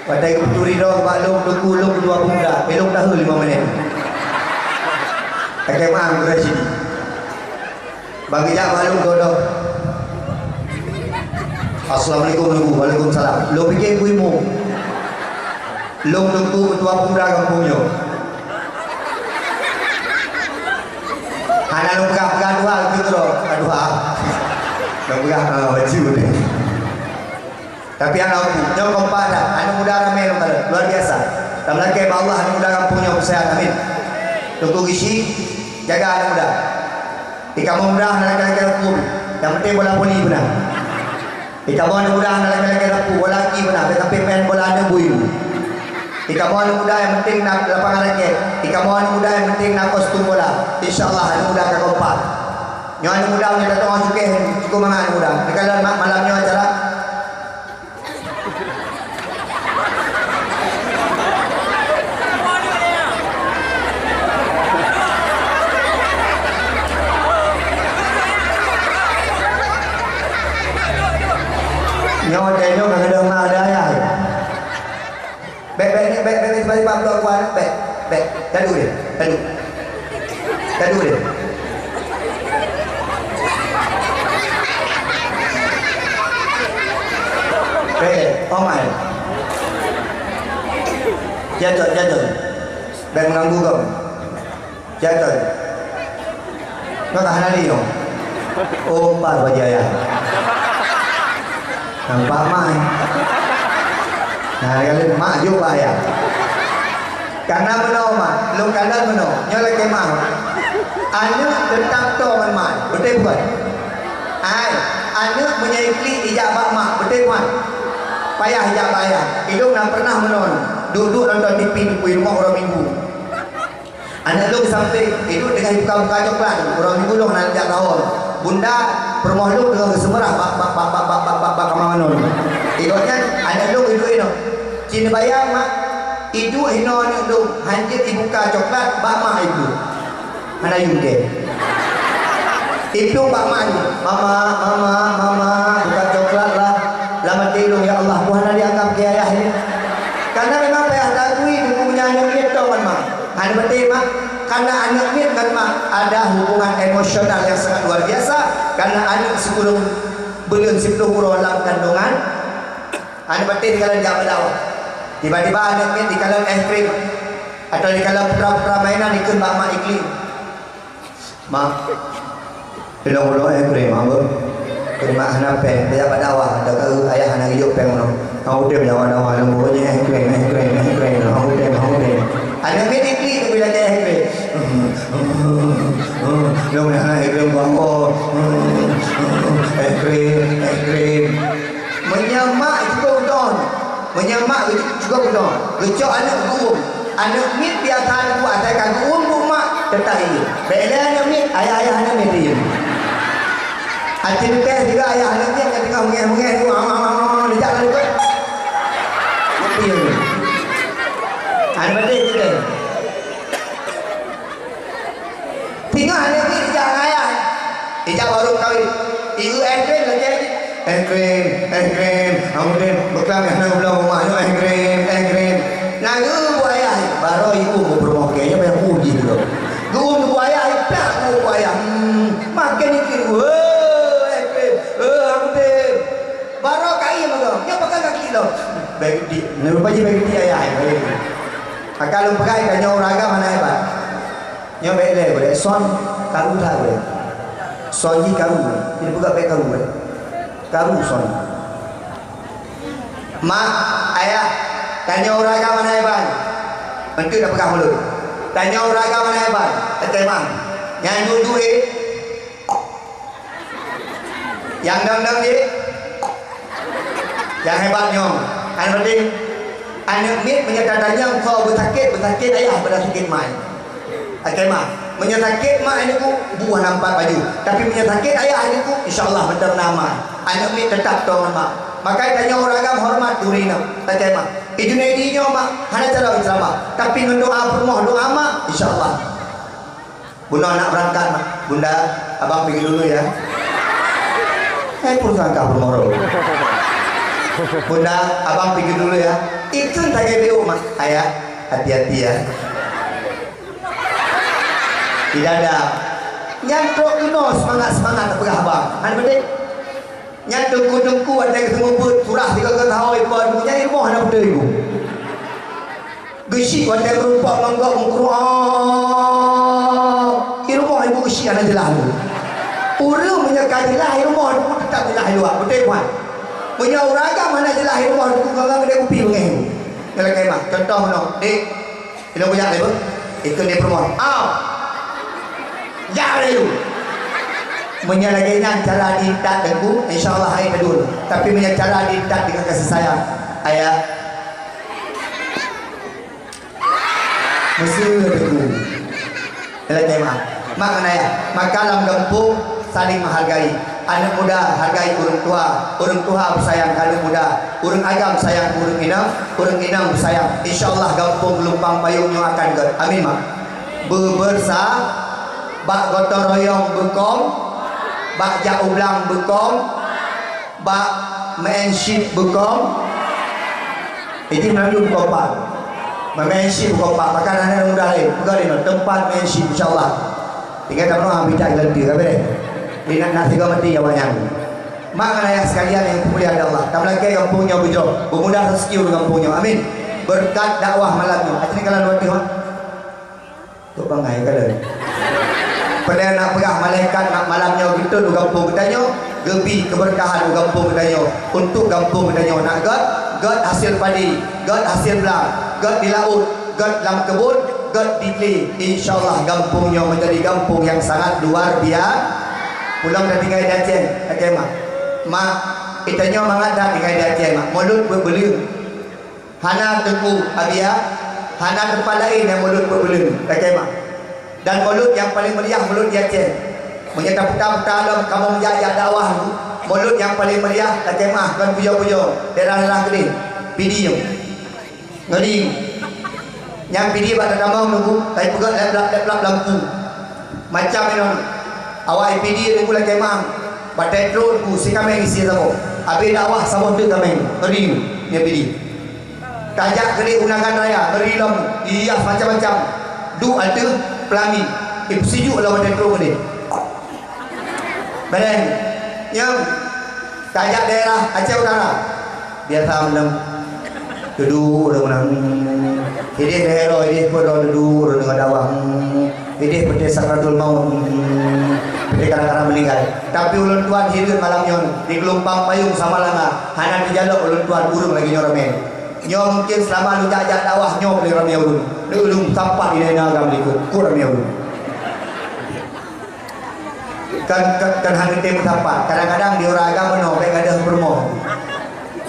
Wadai keputuri dong, maklum kulung dua bunda, belum dah 5 menit. Kakek maaf ke sini. Bagi jak maklum dodok. Assalamualaikum, waalaikumsalam. Lo pikir ibu-ibu? Lo tentu ketua pemuda kampungnya. Anak lo pegang dua gitu loh, dua. Lo pegang baju deh. Tapi anak punya kompak dah, anak muda ramai luar biasa. Dan lagi Allah anak muda kampungnya sehat, amin. Tunggu gizi, jaga anak muda. Kamu muda anak laki-laki rapu, yang penting bola voli benar. Kamu anak muda anak laki-laki rapu, bola laki benar. Tapi main bola ada buiu. Kamu anak muda yang penting nak lapangan raket. Kamu anak muda yang penting nak kostum bola. InsyaAllah anak muda akan kompak. Nyawa anak muda punya datang orang suka, cukup mangan anak muda. Kalau malamnya acara. Nyawa dia nyawa kadang nak ada ayah. Baik tiba-tiba blok kuat. Baik. Tadu dia. Baik, omai. Jatuh. Baik mengganggu kau. Jatuh. Kau tahan lagi dong. Umpat bagi ayah. Nampak mai. Nah, kali mak juga ya. Karena benar mak, lu kadang benar. Nyola ke mak. Anak tetap tu mak, betul bukan? Anak menyekli ijabah mak, betul bukan? Payah ijabah ayah. Hidup nak pernah menon. Duduk nonton TV di rumah orang minggu. Anak lu sampai hidup dengan buka-buka coklat. Orang minggu lu nak jak tahun. Bunda permoh lu dengan kesemerah bak kamanon. Idoknya anak lu itu ino. Cina bayang mak. Idu ino anak lu hanjir dibuka coklat bak mak itu. Mana yungke. Itu bak mak ni. Mama buka coklat lah. Lama tidur ya Allah Tuhan dianggap ke ayah ini. Karena memang ayah takui dia punya anak ni tau kan mak. Ada betul mak. Karena anak ni kan mak ada hubungan emosional yang sangat luar biasa. Karena anak sebelum belum 10 bulan dalam kandungan, anak betul di kalangan jawab dakwah. Tiba-tiba anak ni di kalangan es krim atau di kalangan putra-putra mainan ikut mak iklim. Mak, bila es krim mak. Terima anak peng, dia pada awal ada ayah anak hidup peng no. Aku dia berjawab lembunya es krim. Aku dia. Anak ni iklim tu bila dia es krim. Dia anak es krim bangko. Es krim. Menyamak juga betul. Gecok anak guum. Anak mit biasa buat saya kan guum mak tetap ini. Bela anak mit, ayah anak mit dia. Hati teh juga ayah anak mit ketika mengeh dijak lari ke. Apa ini? Anak betul kita. Tinggal anak mit dijak ayah. Dijak baru kawin. Ibu es krim lagi. Es krim, kemudian bekam yang nak belah rumah es krim. Nagu buaya, baru ibu mau bermoke, banyak puji tu. Gum buaya, tak buaya. Makan ikan, es krim, kemudian baru kaya macam, yang pakai kaki lo. Bagi, nampak je bagi dia ayah. Kalau pakai kanya orang mana hebat? Yang bela boleh, son karu tak boleh. Son ji karu, tidak buka baik karu boleh. Kamu son. Mak, ayah, tanya orang agama mana hebat? Menteri dah pegang mulut. Tanya orang agama mana hebat? Terima. Yang duduk ni, yang dang ni, yang hebatnya. Anak penting, anak mit menyatakannya kau bersakit ayah bersakit mai. Terima. Menyakit mak anakku buah nampak baju, tapi menyakit ayah anakku insyaAllah benar nama anak ni tetap tuan mak. Maka tanya orang agama hormat durina tak mak itu nadinya mak hanya cara bersama tapi mendoa permoh doa mak insyaAllah. Bunda nak berangkat mak. Bunda abang pergi dulu ya. Pun sangka permoh Bunda, abang pergi dulu ya. Ikan tak kayak BO mak. Ayah, hati-hati ya. Tidak ada. Nyantuk kuno semangat apa abang? Ada betul? Nyantuk kudungku ada ketemu put surah 3 tahun ipon punya ilmu ada betul ibu. Gesi ada berupa langgak mengkurang. Ilmu ibu gesi ada jelas tu. Urang punya kajilah ilmu itu tetap jelas luar betul puan. Punya uraga mana jelas ilmu itu kalau dia kopi mengehu. Kalau kayak mah contoh mana? Ilmu punya apa? Ikut dia permohon. Ya dulu. Menyalahkan cara diikat dengan insyaAllah hari kedua. Tapi punya cara diikat dengan kasih sayang. Ayah. Mesti dulu. Kalau mah. Makna ya. Maka dalam kampung saling menghargai. Anak muda hargai orang tua bersayang anak muda, orang agam sayang orang inang bersayang. InsyaAllah kampung Lumpang Payungnya akan ke. Amin mak. Bebersa bak gotong royong bekom, bak jak ublang bekom, bak menship bekom. Ini menandung kompak. Menship kompak. Maka anak muda lain, bukan tempat menship insyaallah. Tinggal tak pernah bicara ganti, apa deh? Ini nasi kau mati ya banyak. Mak ayah sekalian yang mulia Allah. Tak lagi kampungnya bujur, bermudah rezeki kampungnya. Amin. Berkat dakwah malamnya. Acini kalian buat tengok. Tu bangai kalian. Pada nak perah malaikat nak malamnya gitu di kampung katanya, gebi keberkahan di kampung katanya. Untuk kampung katanya nak god hasil padi, god hasil belang, god di laut, god dalam kebun, god di kli. InsyaAllah kampungnya menjadi kampung yang sangat luar biasa. Pulang dah tinggal di Aceh, Aceh mak itanya mangat dah tinggal di Aceh mak. Mulut berbelung, hana teku abia, hana tempat lain yang mulut berbelung, Aceh mak. Dan mulut yang paling meriah mulut di Aceh. Menyata putar dalam kamu menjajah dakwah, mulut yang paling meriah Aceh mak. Kan puja-puja daerah-daerah gede, pidi ngering. Yang pidi pada tambang nunggu, tapi pegang lap lampu. Macam ini. Awak IPD tunggu lagi kemang. Batai drone ku si kami isi sama. Habis dakwah sama tu kami. Ngeri ni IPD. Kajak kena undangan raya, ngeri lam, hias macam-macam. Du ada pelangi. Sejuk lah batai drone ni. Badan yang kajak daerah Aceh Utara. Biasa menang. Duduk dengan ini daerah ini pun duduk dengan dakwah. Ini petai sakratul maut. Petai kadang-kadang meninggal. Tapi ulun tuan hidup malamnya di Gelompang Payung sama lama. Hana dijaluk ulun tuan burung lagi nyoramen. Nyo mungkin selama lu jajak dakwah nyo boleh ramai ulun. Ulun sampai di daerah agam ikut. Ku ramai ulun. Kan hang tim sampai. Kadang-kadang di orang agama no baik ada bermoh.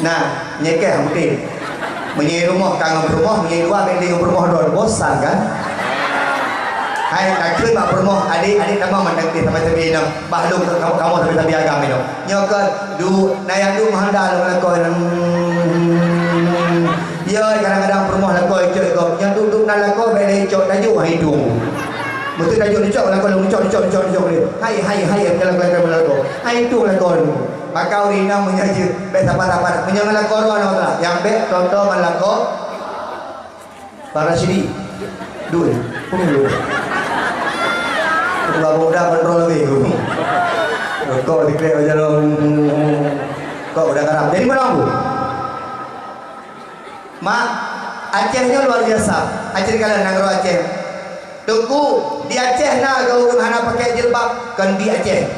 Nah, nyekeh mungkin. Menyai rumah kangen bermoh, menyai dua beli bermoh dor bosan kan? Hai nak kena mak bermoh adik tambah mendekati sampai tepi no. Bahlum kamu sampai tepi agama no. Nyokan du nayang du mahanda lo kau ya kadang-kadang bermoh lah kau icok kau. Yang duduk nak kau beli icok tajuk hidung. Betul tajuk icok lah kau icok ni. Hai dalam kau. Hai itu lah kau. Maka urina menyaji bet apa-apa. Menyangan lah kau orang yang bet contoh malako para sini. Dulu. Pemilu. Kalau muda kontrol lebih. Kau dikira aja lo. Kau udah karam. Jadi mana aku? Mak, Acehnya luar biasa. Aceh kalian nangro Aceh. Tunggu di Aceh na kau hana pakai jilbab kan di Aceh.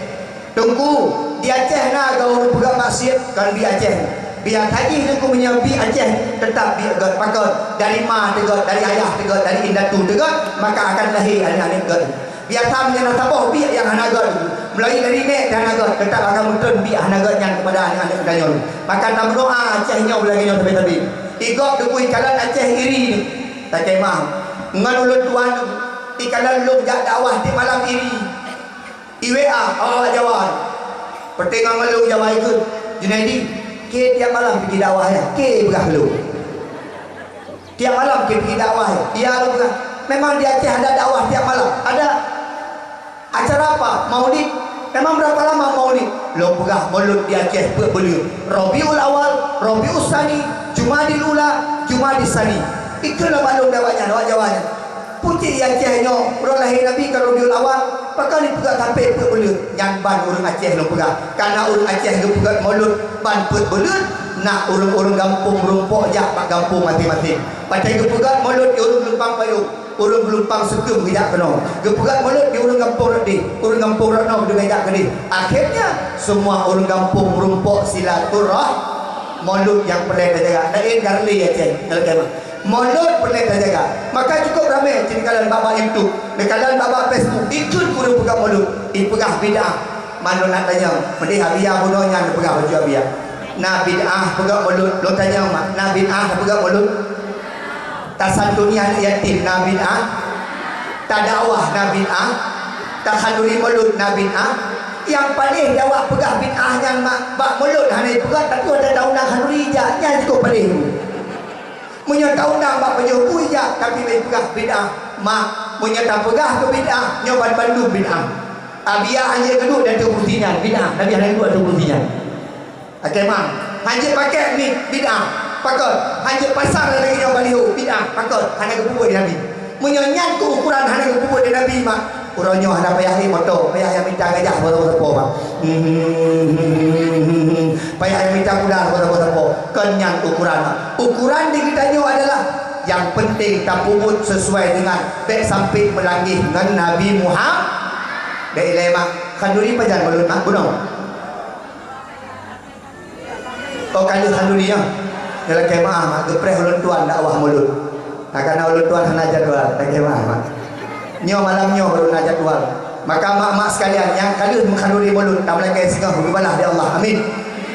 Tunggu di Aceh na kau pegang maksiat kan di Aceh. Biar haji itu menyampi Aceh tetap dia pakai dari ma tegot, dari ayah tegot, dari indatu tegot, maka akan lahir anak-anak tegot. Biar tamnya nak taboh biar yang hanagot mulai dari nek dan hanagot tetap akan mutun biar hanagot yang kepada anak-anak kanyon. Maka tam doa Acehnya boleh kanyon tapi igok dukui kalan Aceh iri ni. Tak kemah. Ngan ulun tuan ikalan lu jak dakwah di malam iri. IWA awak Jawa. Pertengah malu Jawa ikut. Junaidi ke tiap malam pergi dakwah ya. Ke berah lu. Tiap malam ke pergi dakwah ya. Dia lu memang di Aceh ada dakwah tiap malam. Ada acara apa? Maulid Memang berapa lama maulid? Lo pegah maulid di Aceh berbeli Rabiul Awal, Rabiul Tsani, Jumadil Ula, Jumadil Tsani. Itulah balung dawanya, Jawanya. Putih Acehnya, orang lahir Nabi kalau Rabiul Awal, pakal ni pegah sampai berbeli. Yang ban orang Aceh lo pegah. Karena orang Aceh lo pegah maulid ban berbeli. Nak orang-orang kampung rumpok jak pak kampung mati-mati. Pasal ke pegat mulut di orang Gelumpang payung. Orang Gelumpang sekem kejak kena. Ke pegat mulut di orang kampung redi. Orang kampung Ratno dengan jak kedi. Akhirnya semua orang kampung rumpok silaturah mulut yang perlu terjaga. Lain garli ya ceng. Mulut perlu terjaga. Maka cukup ramai di kalangan baba YouTube, di kalangan baba Facebook ikut guru pegat mulut. Ipegah bidah. Mana nak tanya? Mendih habiyah bunuhnya nak pegang baju habiyah. Na bid'ah pegang mulut. Lo tanya mak, na bid'ah pegang mulut. Tasantuni anak yatim, na bid'ah. Tak dakwah, na bid'ah. Tak khanduri mulut, na bid'ah. Yang paling jawab pegang bid'ah yang mak mulut hanya pegang, tapi ada undang khanduri je, yang cukup paling. Menyata undang bak penyuku je, tapi pegang bid'ah. Mak menyata pegang ke bid'ah, nyoban Bandung bid'ah. Abiyah hanya kedua dan terbuktinya bid'ah. Nabi hanya kedua terbuktinya. Okey mak, hanya pakai ni bid'ah, pakot. Hanya pasang lagi yang baliho bid'ah, pakot. Hanya kepuput di Nabi. Menyonyan ke ukuran hanya kepuput di Nabi mak. Uronyo hanya payah ni motor, payah yang minta gajah berapa-berapa mak. Payah yang minta kuda berapa-berapa. Kenyang ukuran mak. Ukuran di kitanya adalah yang penting tak puput sesuai dengan baik sampai melangih dengan Nabi Muhammad. Baik ilai mak. Kanduri pajan balut mak, bunuh. Oh kali khanduri ya. Dalam kemah mak gepreh ulun tuan dakwah mulut. Tak kena ulun tuan hana jadual tak kemah mak. Nyo malam nyo baru nak jadual. Maka mak-mak sekalian yang kali mengkhanduri mulut tak melangkai singgah berbalah di Allah. Amin.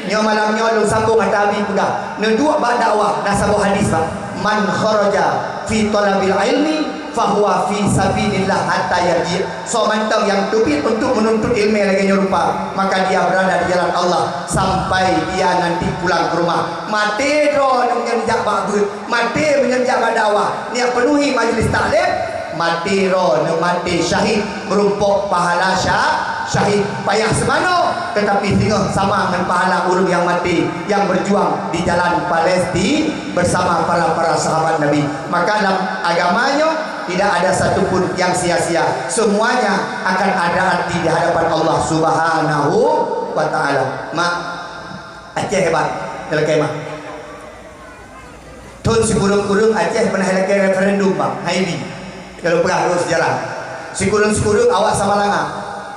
Nyo malam nyo lu sambung kata Abi pegah. Nedua bab dakwah nasabah hadis pak. Man kharaja fi talabil ilmi fahuwa fi sabilillah hatta yarji. So mantap yang tupit untuk menuntut ilmu lagi nyerupa, maka dia berada di jalan Allah sampai dia nanti pulang ke rumah. Mati ro menyenjak bagus, mati menyenjak dakwah. Dia penuhi majlis taklim, mati ro mati syahid merumpok pahala syahid. Payah semano tetapi tengok sama dengan pahala orang yang mati yang berjuang di jalan Palestin bersama para sahabat Nabi. Maka dalam agamanya tidak ada satupun yang sia-sia. Semuanya akan ada arti di hadapan Allah Subhanahu wa taala. Mak Aceh hebat dalam kemah. Tun si kurung-kurung Aceh pernah lakukan referendum bang. Haibi. Kalau pernah terus jalan. Si kurung-kurung awak sama langa.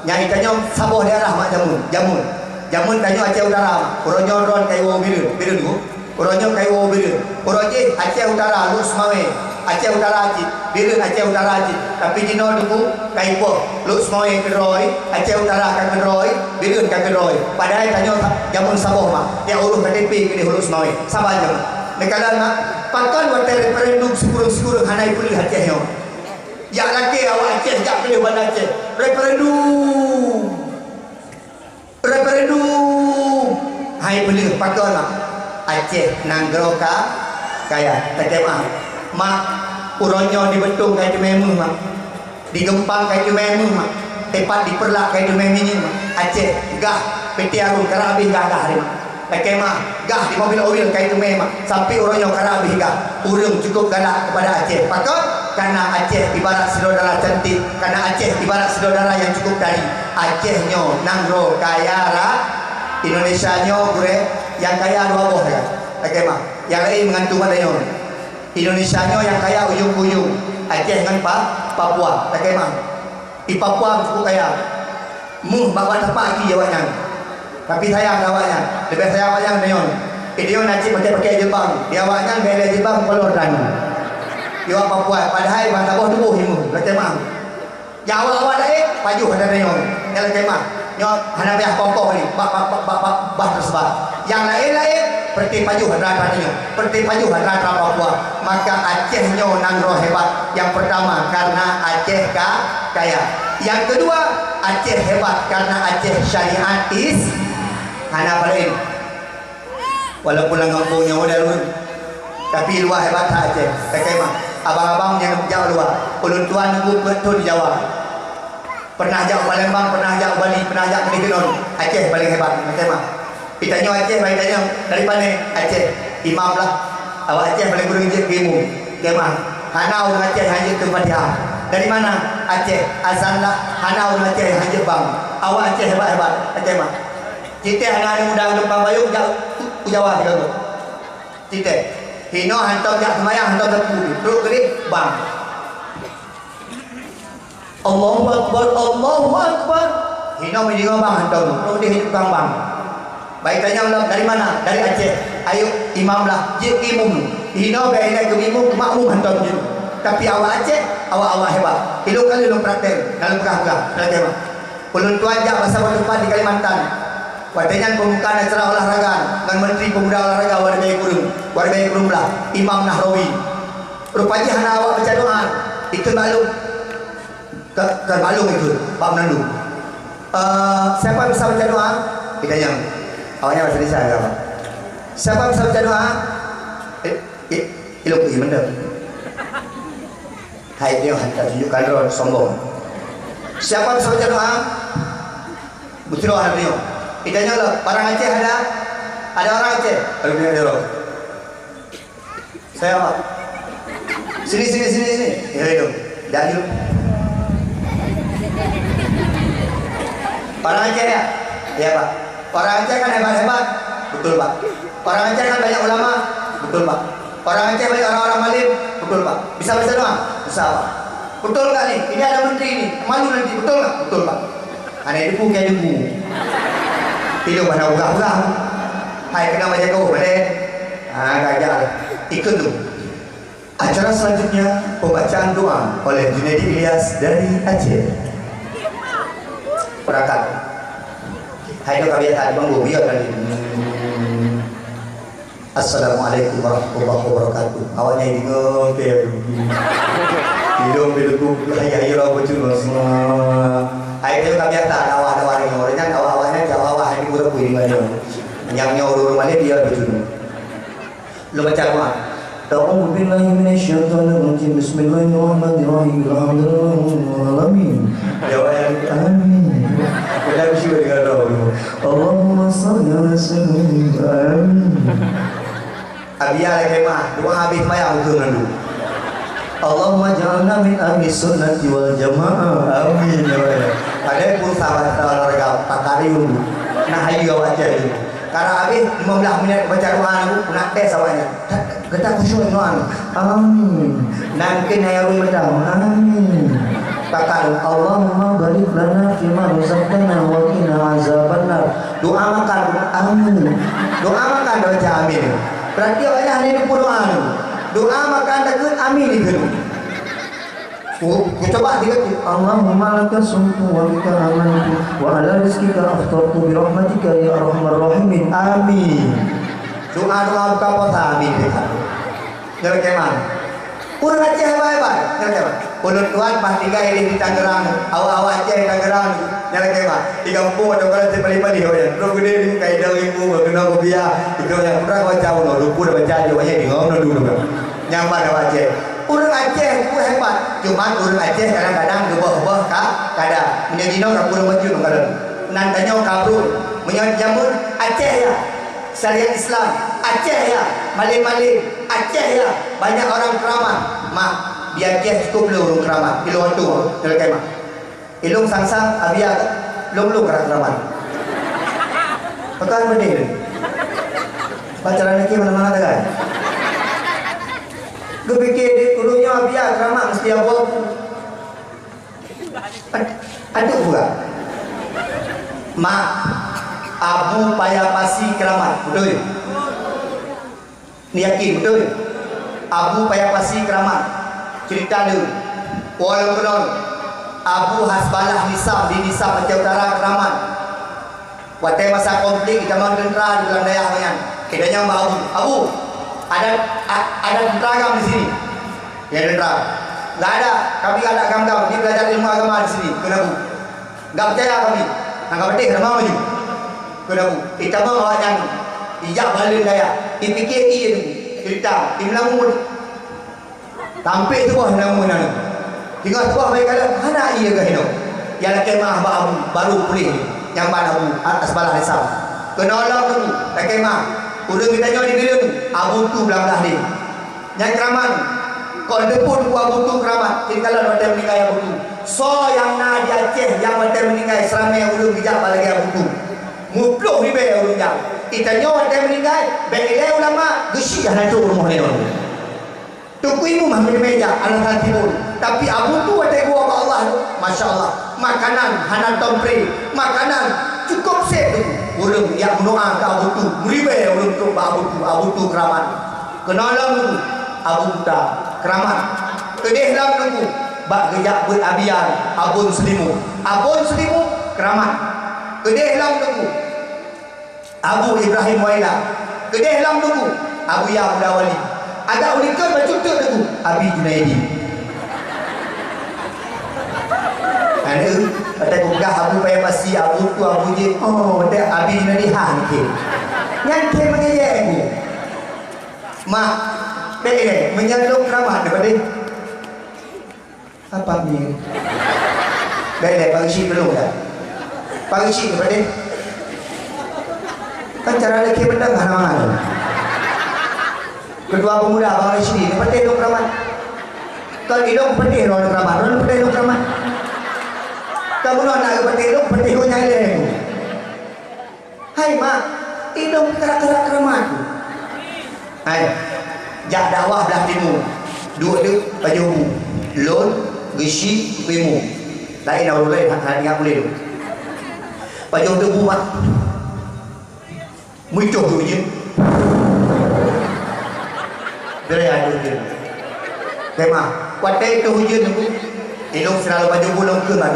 Yang ikannya saboh daerah mak jamun kanyo Aceh Utara mak. Uronyo ron kayu birun ku. Uronyo kayu birun. Uronje Aceh Utara Lus Mawe. Aceh Utara Aceh, birun Aceh Utara Aceh. Tapi jino dulu kaipo, Lus Mawe Kedroi, Aceh Utara kan Kedroi, birun kan Kedroi. Padahal kanyo jamun saboh mak. Dia urus KTP ke Lus Mawe. Sabar je mak. Nekalan mak, pakan waktu referendum sekurung-sekurung hanai pulih Aceh nyo. Ya lagi awak Aceh jak pilih bandar Aceh. Referendum. Hai pilih pakai mak. Aceh Nanggroka kaya terjemah. Mak uronyo dibentuk kayak memang mak. Digempang kayak memang mak. Tepat diperlak kayak memang mak. Aceh gah PT Arum Karabih gah hari mak. Kemah gah di mobil oil kayak memang sampai uronyo Karabih gah. Urung cukup galak kepada Aceh. Pakai karena Aceh ibarat saudara cantik, karena Aceh ibarat saudara yang cukup dari Acehnya nangro kaya Indonesia nyo gue yang kaya dua boh kan. Oke mah, yang lain mengantung adanya. Indonesia nyo yang kaya ujung-ujung, Aceh dengan Papua. Oke mah, di Papua cukup kaya. Bawa tepat lagi jawabnya. Tapi sayang awaknya, lebih sayang awaknya dengan dia nanti pakai jilbab, dia awaknya bela jilbab kolor dan Jawa Papua, padahal bangsa boh tubuh himu, lekas mah. Jawa awak lain, paju ada nyon, yang lekas mah. Nyon, hana biar pokok ni, bah tersebut. Yang lain seperti paju ada nyon, seperti paju ada Papua. Maka Aceh nyon nangro hebat. Yang pertama karena Aceh kaya. Yang kedua Aceh hebat karena Aceh syariatis. Hana paling. Walaupun lang kampungnya modal, tapi luar hebat Aceh, lekas mah. Abang-abang yang jauh luar, ulun tuan nunggu betul di Jawa. Pernah ajak Palembang, pernah ajak Bali, pernah ajak Negeri Aceh paling hebat. Macam mana? Ditanya Aceh, baik tanya dari mana? Aceh. Imam lah. Awak Aceh paling kurang je ilmu. Kemah. Hanau dengan Aceh hanya tu Fatihah. Dari mana? Aceh. Azan lah. Hanau dengan Aceh hanya bang. Awak Aceh hebat-hebat. Aceh mah. Kita hanya muda lupa bayung jauh Jawa juga. Kita. Hino hantar jak semayang hantar tepu. Terus kiri bang. Allahu Akbar, Allahu Akbar. Hino mendengar bang hantar. Terus dia hidup bang. Baik tanya dari mana? Dari Aceh. Ayo imam lah. Jik imum. Hino baik ke imum makmum hantar je. Tapi awak Aceh, awak hebat. Ilung kali ilung praktek dalam perah-perah. Belajar mah. Ulun tuan jak masa depan di Kalimantan. Watanya pembukaan acara olahraga dengan Menteri Pemuda Olahraga Warga Kurung lah. Imam Nahrawi. Rupanya hana awak baca doa. Itu maklum. Termaklum itu Pak Menandu. Siapa bisa baca doa? Kita yang awalnya bahasa Indonesia agak apa? Siapa bisa baca doa? Ilok ini benar. Hai dia hantar tunjukkan roh sombong. Siapa bisa baca doa? Betul doa dia. Kita nyala. Orang Aceh ada orang Aceh. Ada punya dia roh. Saya apa? Sini. Ya itu. Jangan dulu. Orang Aceh ya? Iya Pak. Orang Aceh kan hebat-hebat. Betul Pak. Orang Aceh kan banyak ulama. Betul Pak. Orang Aceh banyak orang-orang alim. Betul Pak. Bisa baca doa? Bisa Pak. Betul nggak nih? Ini ada menteri ini. Malu nanti. Betul nggak? Betul Pak. Aneh debu kayak debu. Tidur pada uga-uga. Hai kena baca kau boleh? Gajah. Ikut tu. Acara selanjutnya pembacaan doa oleh Junaidi Ilyas dari Aceh. Perangkat. Hai dok kebiasaan banggu biar tadi. Assalamualaikum warahmatullahi wabarakatuh. Awaknya ini ngote. Hidung begitu hai ro bocor semua. Hai dok kebiasaan awak-awak ini orangnya awak-awaknya awak ini kurang puing mana. Yang nyuruh rumahnya dia bocor. Lu baca doa. A'udzu billahi minasyaitonir rajim. Bismillahirrahmanirrahim. Alhamdulillahirabbil alamin. Amin. Kita bersyukur dengan doa. Allahumma shalli ala sayyidina amin. Abiyah kemah doa habis mayang dengan dulu. Allahumma ja'alna min ahli sunnati wal jamaah. Amin. Ada pun sahabat olahraga pakari dulu. Nah ayo aja dulu. Karena habis 15 menit baca doa dulu nak tes awaknya. Kita khusyuk doa. Amin. Nanti ayat baca amin. Pakar Allahumma barik lana fima razaqtana wa qina azabannar. Doa makan amin. Doa makan baca amin. Berarti awaknya hanya doa. Doa makan takut amin itu. Coba dia Allahumma laka sumtu wa bika amantu wa ala rizqika aftartu bi rahmatika ya arhamar rahimin. Amin. Doa buka puasa amin. Jangan keman. Urang Aceh hebat-hebat. Jangan keman. Ulun tuan pas tiga ini di Tangerang, awak-awak Aceh Tangerang. Jangan keman. Di kampung ada orang sepali-pali ya. Terus gede di kaidang ibu kena kopiah. Itu yang pernah baca uno, lupa dah baca aja banyak di ngono dulu kan. Nyampan awak Aceh. Urang Aceh itu hebat. Cuma urang Aceh kadang-kadang gebah-gebah kada. Menjadi orang kurang baju kadang. Nantanya kabur. Menyambut Aceh ya. Syariat Islam Aceh ya, maling-maling Aceh ya, banyak orang keramat. Mak, biar Aceh cukup lu orang keramat. Ilung tu, dalam kemah. Ilung sang-sang, abia lung-lung keramat. Pekan benih. Bacaran lagi mana-mana tak kan? Gue pikir di dulunya abia keramat mesti apa? Ada juga. Mak, Abu Payapasi Keramat, betul? Ni yakin betul? Abu Payapasi Keramat. Cerita dulu. Walaupun Abu Hasbalah Nisab di Nisab Aceh Utara Keramat. Waktu masa konflik kita mau tentera di dalam daerah yang kita nyambah Abu. Ada tentera di sini. Ya tentera. Enggak ada. Kami ada agama. Dia belajar ilmu agama di sini. Kenapa? Enggak percaya kami. Enggak percaya kenapa maju? Kenapa? Kita mau awak yang ijak balik daya. Dipikir iya tu. Cerita. Di Melamun. Tampil tu buah Melamun. Tinggal tu buah baik kala. Mana iya ke hidup? yang kemah baru pulih yang pada abu atas balah resam kenolong tu tak kemah urang kita nyo di bilang abu tu belah-belah ni yang keramat kau depun ku abu tu keramat tinggalan hotel meninggal abu tu so yang na di Aceh yang hotel meninggal seramai urang bijak lagi abu tu mupluh ribe urang jam kita nyo hotel meninggal bengile ulama gesi dah tu rumah ni tuku ibu mah meja alat timur tapi abu tu ada gua Allah Masya Allah makanan hanan tompre makanan cukup set tu urang yang doa ke abu tu meribe urang tu abu tu keramat kenalang tu abu ta keramat kedeh lam tu bak gejak buat abian abun selimu keramat kedeh lam tu Abu Ibrahim Waila kedeh lam tu Abu Ya Mudawali ada ulikan baju tu tu Abi Junaidi ada pada gugah Abu payah pasti Abu tu Abu je oh ada Abi Junaidi hang ke yang ke mengejek aku mak baik menyalung keramat daripada apa ni baik pagi belum dah pagi daripada kan cara lelaki benda mana kedua pemuda bang Rashidi daripada dong keramat kalau hidung pedih orang keramat orang pedih dong keramat kamu nak pedih dong pedih kau nyale hai mak hidung kerak-kerak keramat hai jak dakwah belah timur dua tu baju lon gesi pemu lain orang lain hak ingat boleh tu baju tu buat muncul tu je dari ada hujan tema kuatai tu hujan tu ilung selalu baju bulung ke nak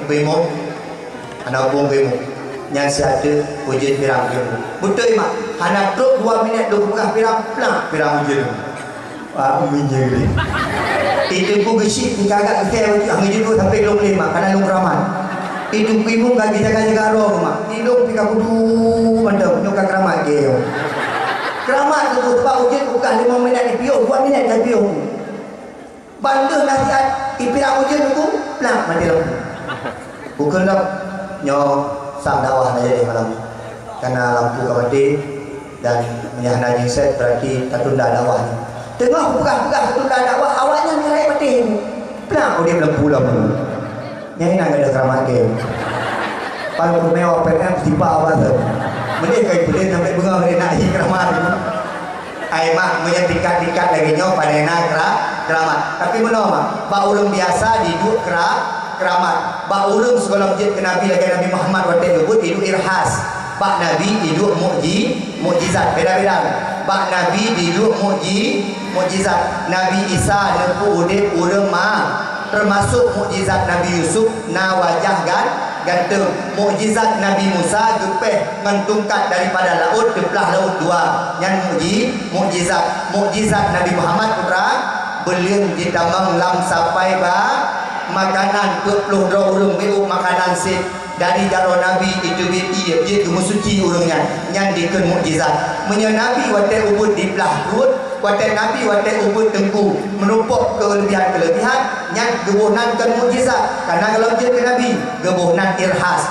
bemo anak bong bemo yang siada hujan pirang bemo betul mak anak truk 2 minit 2 buah pirang plak pirang hujan minyak itu ku gesi kagak ke hujan tu sampai 25 karena lu keramat itu bemo gak jaga-jaga roh mak ilung pika kudu mandam nyuka keramat ke keramat tu sebab hujan bukan 5 minit di piung 2 minit dah piung bandar nasihat ipirang hujan tu pelang mati lampu bukan dah nyo sang dakwah na jadi malam karena lampu kamati dan menyahana jingset berarti tertunda dakwah tengah pegah-pegah tertunda dakwah awaknya ngerai mati pelang dia lampu yang ini ada keramat ke kalau mewah PM tiba awal tu mereka boleh sampai bunga dia nak hi keramat ai mak punya tingkat-tingkat lagi nyo panena keramat tapi mana mak ba urang biasa diduk keramat ba urang sekolah masjid ke Nabi lagi Nabi Muhammad waktu lubut hidup irhas ba Nabi hidup mukjizat beda-beda ba Nabi hidup mukjizat Nabi Isa lempu udip urang mah termasuk mukjizat Nabi Yusuf na wajah gantung mukjizat Nabi Musa gepeh ngentungkat daripada laut belah laut dua yang mukjizat Nabi Muhammad putra beliau ditamang lam sampai ba makanan 20 urang beu makanan sip dari jaro Nabi itu beti dia musuci urangnya yang dikeun mukjizat menye Nabi wate ubud di belah perut wate Nabi wate ubud tengku menumpuk kelebihan yang gebuhnan kan mukjizat karena kalau dia ke Nabi gebuhnan irhas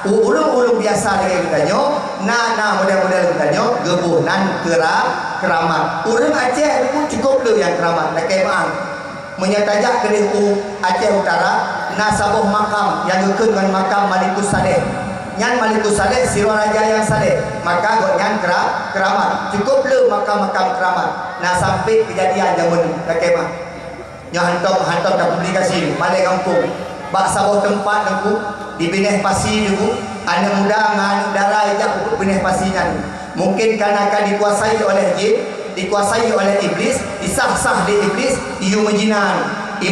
urang-urang biasa dengan kita nyo na model-model kita nyo gebuhnan keramat urang Aceh itu cukup le yang keramat nak kemang menyatajak ke Aceh Utara nasabuh makam yang gekeun dengan makam Malikus Saleh nyan Malikus Saleh siro raja yang saleh maka got nyan keramat cukup le makam-makam keramat nah sampai kejadian zaman kemah nya hantam dah publikasi balik kampung bak sabuh tempat aku di Bineh Pasi dulu anak muda ngan darah ajak untuk Bineh Pasinya mungkin karena akan dikuasai oleh jin dikuasai oleh iblis disah-sah di iblis iu menjinan di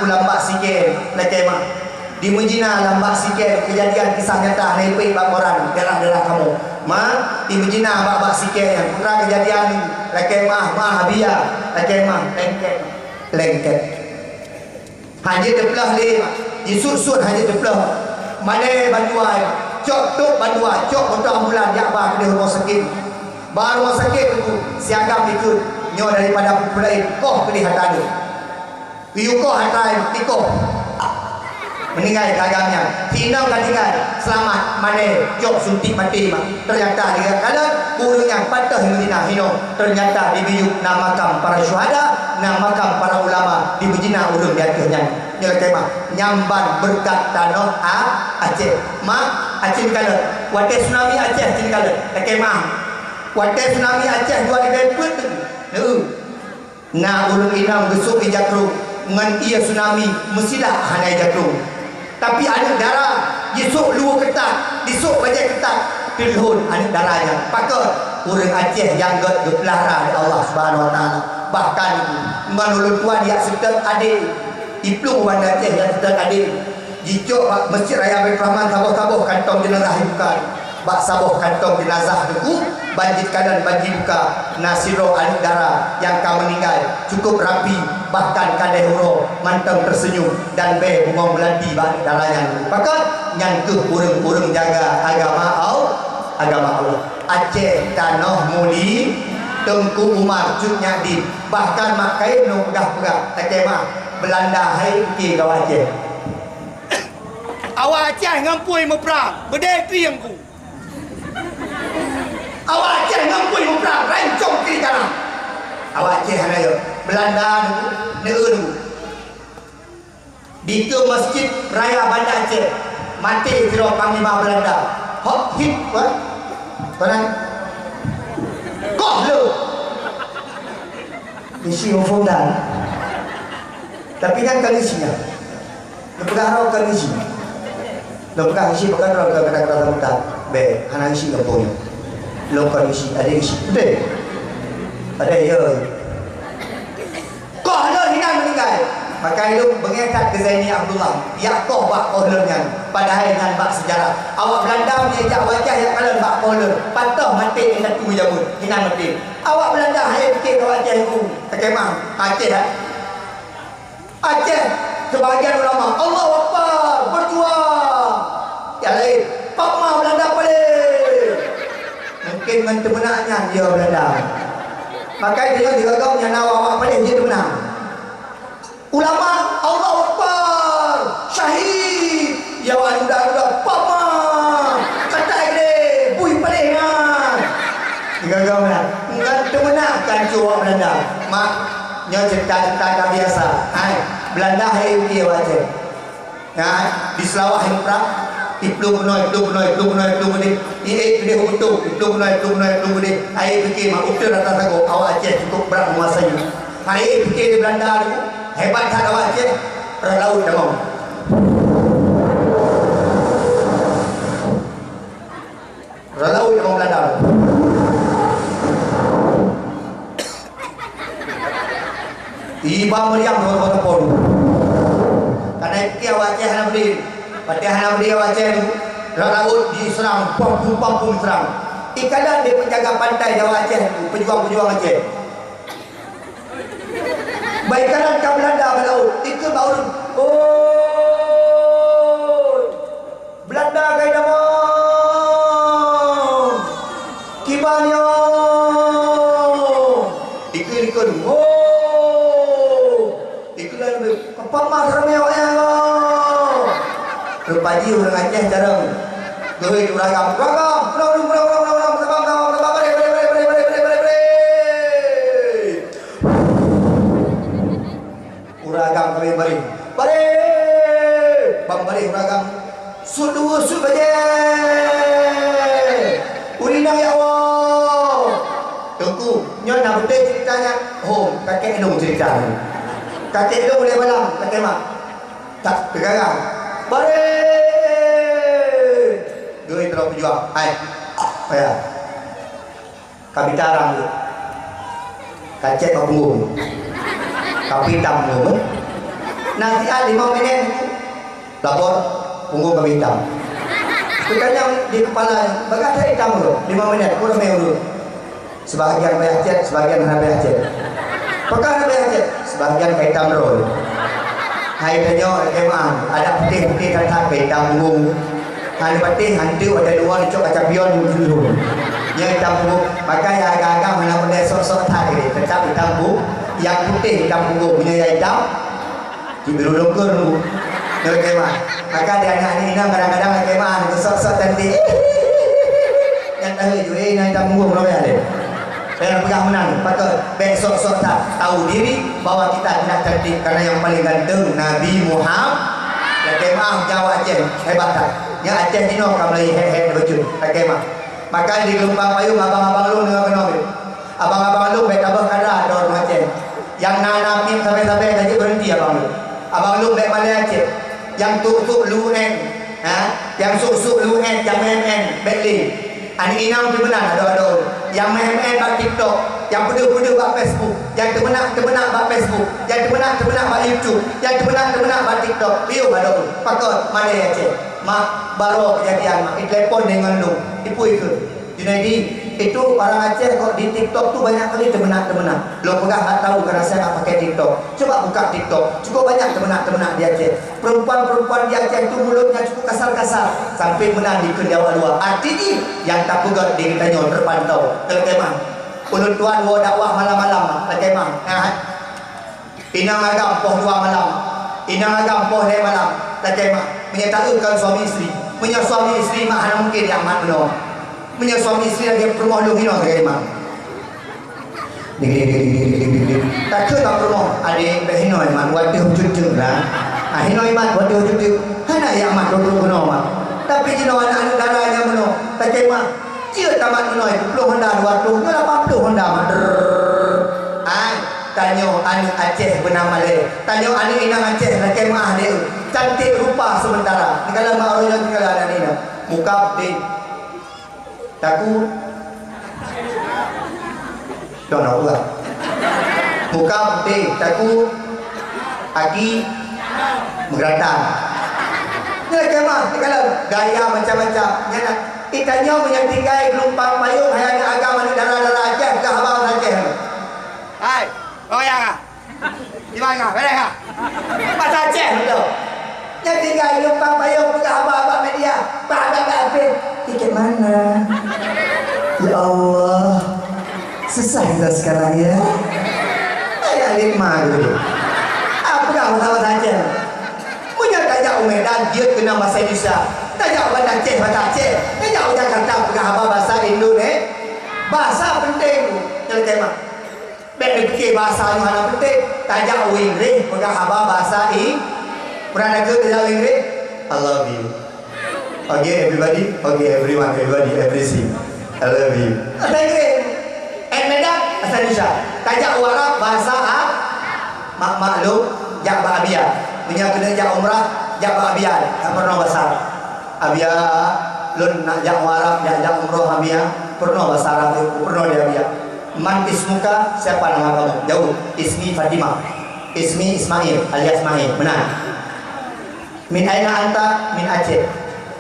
kulambak sikit lekemah di menjina lambak sikit kejadian kisah nyata nepi bakoran darah-darah kamu ma di menjina bak sikit yang pernah kejadian lekemah mahabia lekemah lengket hanya terbelah le disut-sut hanya terbelah mana bantuan cok tuk bantuan cok untuk ambulan jakbar ke rumah sakit baru rumah sakit tu siagam ikut nyo daripada populasi koh ke hatan iu koh hatai tiko meninggal gagamnya tinam kan tinggal selamat mana jok suntik mati mak ternyata dia kalau kurungnya patah hina hino ternyata dibijuk nama makam para syuhada nama makam para ulama di bejina ulun di akhirnya nyelek mah nyamban berkat tanah Aceh mak Aceh kalau wate tsunami Aceh kalau mah wate tsunami Aceh 2020 na ulun inam besuk di Jakru ngan ia tsunami mestilah hanai Jakru tapi anak darah disuk luar ketat disuk bajai ketat tilhun anak darahnya pakar orang Aceh yang berpelara Allah Subhanahu Wa Taala bahkan menulun tuan yang sedang adik iplung wan Aceh yang sedang adik jijok Masjid Raya Baitur Rahman saboh-saboh kantong jenazah bukan bak saboh kantong jenazah itu banjir kanan banjir buka nasiro anak darah yang kau meninggal cukup rapi bahkan kadeh huro manteng tersenyum dan be bungong belanti bak darahnya bahkan yang ke urung-urung jaga agama Allah Aceh tanah muli Tengku Umar Cut Nyadin bahkan makai no pegah-pegah takemah Belanda hai ke kau Aceh awak Aceh ngampui meperang berdeti yang ku awak Aceh ngampui meperang rancong kiri kanan awak Aceh hanya Belanda neun di ke Masjid Raya Banda Aceh mati kira panglima Belanda hot hit what orang kok lu isi ofondan tapi kan kalisinya lepegang kalisinya lepegang isi bukan roh kata-kata mudah be hana isi leponya lokal isi ada isi betul ada ya kok lu hilang meninggal maka itu mengekat ke Zaini Abdullah Yaakob bak kohlernya padahal dengan bak sejarah awak Belanda menyejak wajah yang kalian bak kohler patah mati dengan tubuh jamun hilang mati awak Belanda hanya fikir ke wajah itu takemah Aceh Aceh sebahagian ulama Allah Akbar berjuang yang lain Pakmah Belanda balik mungkin mentemenaknya dia Belanda maka dia juga kau yang nawa awak balik dia menang ulama Allah Akbar syahid ya anda pama kata ini bui palingan gagal mana enggak temenakan cuak Belanda mak nyo cerita-cerita biasa ai Belanda hai dia wajib ya di Selawah Hemprak iplung noi ini hutu iplung noi ai fikir mak utur atas aku awak Aceh cukup berat menguasai ai fikir di Belanda ni hebat tak awak Aceh perang laut dah mau perang laut dah mau Belanda iba meriam kota Polu karena itu awak Aceh hana berdiri pada hana berdiri awak Aceh perang laut diserang pampung serang ikadan dia penjaga pantai awak Aceh pejuang-pejuang Aceh baik kanan ke Belanda berlaut itu baru Belanda kaya nama kibanyo ikut ikut lalu apa mah ramai awaknya rupaji orang Aceh jarang goi ragam uragam kami bari bang bari uragam sudu baje urinang ya Allah tengku nyon nak betul ceritanya kakek dong cerita kakek dong boleh balang kakek mak tak pegang bari doi terus berjuang hai ya kami tarang kacet mak punggung kami hitam dulu nanti 5 minit lapor punggung kami hitam tukangnya di kepala bagaimana hitam dulu 5 menit kurang dulu sebagian bayar jet sebagian hana bayar jet apakah hana bayar jet sebagian hitam dulu hai tanya kemah ada putih-putih kata hitam punggung hana putih hantu ada dua cok kaca pion dulu yang hitam punggung maka ya agak-agak mana benda sok-sok tadi tetap hitam punggung yang putih hitam punggung punya yang hitam di biru dongker Dulu kemah. Maka dia anak ini kadang-kadang kemah itu sok-sok cantik. Yang tahu juga ini kita munggung loh ya deh. Yang pegang menang. Patut besok-sok tak tahu diri bahwa kita tidak cantik karena yang paling ganteng Nabi Muhammad. Yang kemah Jawa Aceh hebat tak? Yang Aceh Dino kamlai head baju. Yang kemah. Maka di Lumpang Payung abang-abang lu dengan kenal. Abang-abang lu baik abang kada ada orang Aceh. Yang nanapin sampai-sampai tadi berhenti abang lu. Abang lu baik Malay Aceh. Yang tuk-tuk lu en, yang suk-suk lu en, yang men backling. Ani inang tu menang ada. Yang men bak TikTok, yang pedu-pedu bak Facebook, yang temenak bak Facebook, yang temenak bak YouTube, yang temenak bak TikTok. Biu bado. Pakot Malay Aceh. Mak baru kejadian mak telepon dengan lu dipui ke Junaidi itu orang Aceh kok di TikTok tuh banyak kali temenak lo pegang nggak tahu karena saya nggak pakai TikTok. Coba buka TikTok cukup banyak temenak di Aceh. Perempuan di Aceh itu mulutnya cukup kasar sampai menang di Jawa dua. Artinya yang tak pegat di kitanya terpantau terkemah ulut tuan wo dakwah malam-malam terkemah inang agam poh 2 malam inang agam poh 2 malam terkemah menyatakan suami istri suami istri mah mungkin yang mana suami istri lagi permoh lu hino terkemah tak ke tak permoh adik behino iman waduh cucu lah hino iman waduh cucu hana yang mah dulu kuno mah tapi jino anak darahnya meno terkemah dia tamat meno 20 Honda 200 80 Honda mah tanyo anu Aceh bernama le tanyo anu inang Aceh nak kemah dia cantik rupa sementara kalau mak orang yang tinggal ada ni muka di taku dono ulah muka di taku aki megeratan nak kemah kalau gaya macam-macam nyana itanyo menyantikai Lumpang Payung hayang agama ni darah-darah Aceh ke abang Aceh hai oh ya, di mana? Beres Bahasa Aceh tu. Yang tinggal di Lumpang Payung ke abang-abang media. Pak apa? Tiket mana? Ya Allah, susah kita sekarang ya. Ayah 5 dulu. Apa kau tahu Aceh? Punya tajak Medan dia kena bahasa Indonesia. Tajak bahasa Aceh. Tajak Jakarta ke abang bahasa Indonesia. Bahasa penting tu. Jadi tema. Baik fikir bahasa ni mana penting. Tajak Inggris pegang haba bahasa pernah ada ke tajak Inggris? I love you. Okay everybody, okay everyone, everything. I love you. Bahasa Inggris. Medan bahasa Indonesia. Tajak Arab bahasa maklum jak Abia. Punya kena jak umrah jak Abia. Tak pernah bahasa Abia. Lun nak jak Arab jak umrah Abia. Pernah bahasa Arab pernah dia Abia. Man ismuka, siapa nama kamu? Jauh. Ismi Fatimah. Ismi Ismail alias Mahir. Benar. Min aina anta? Min Aceh.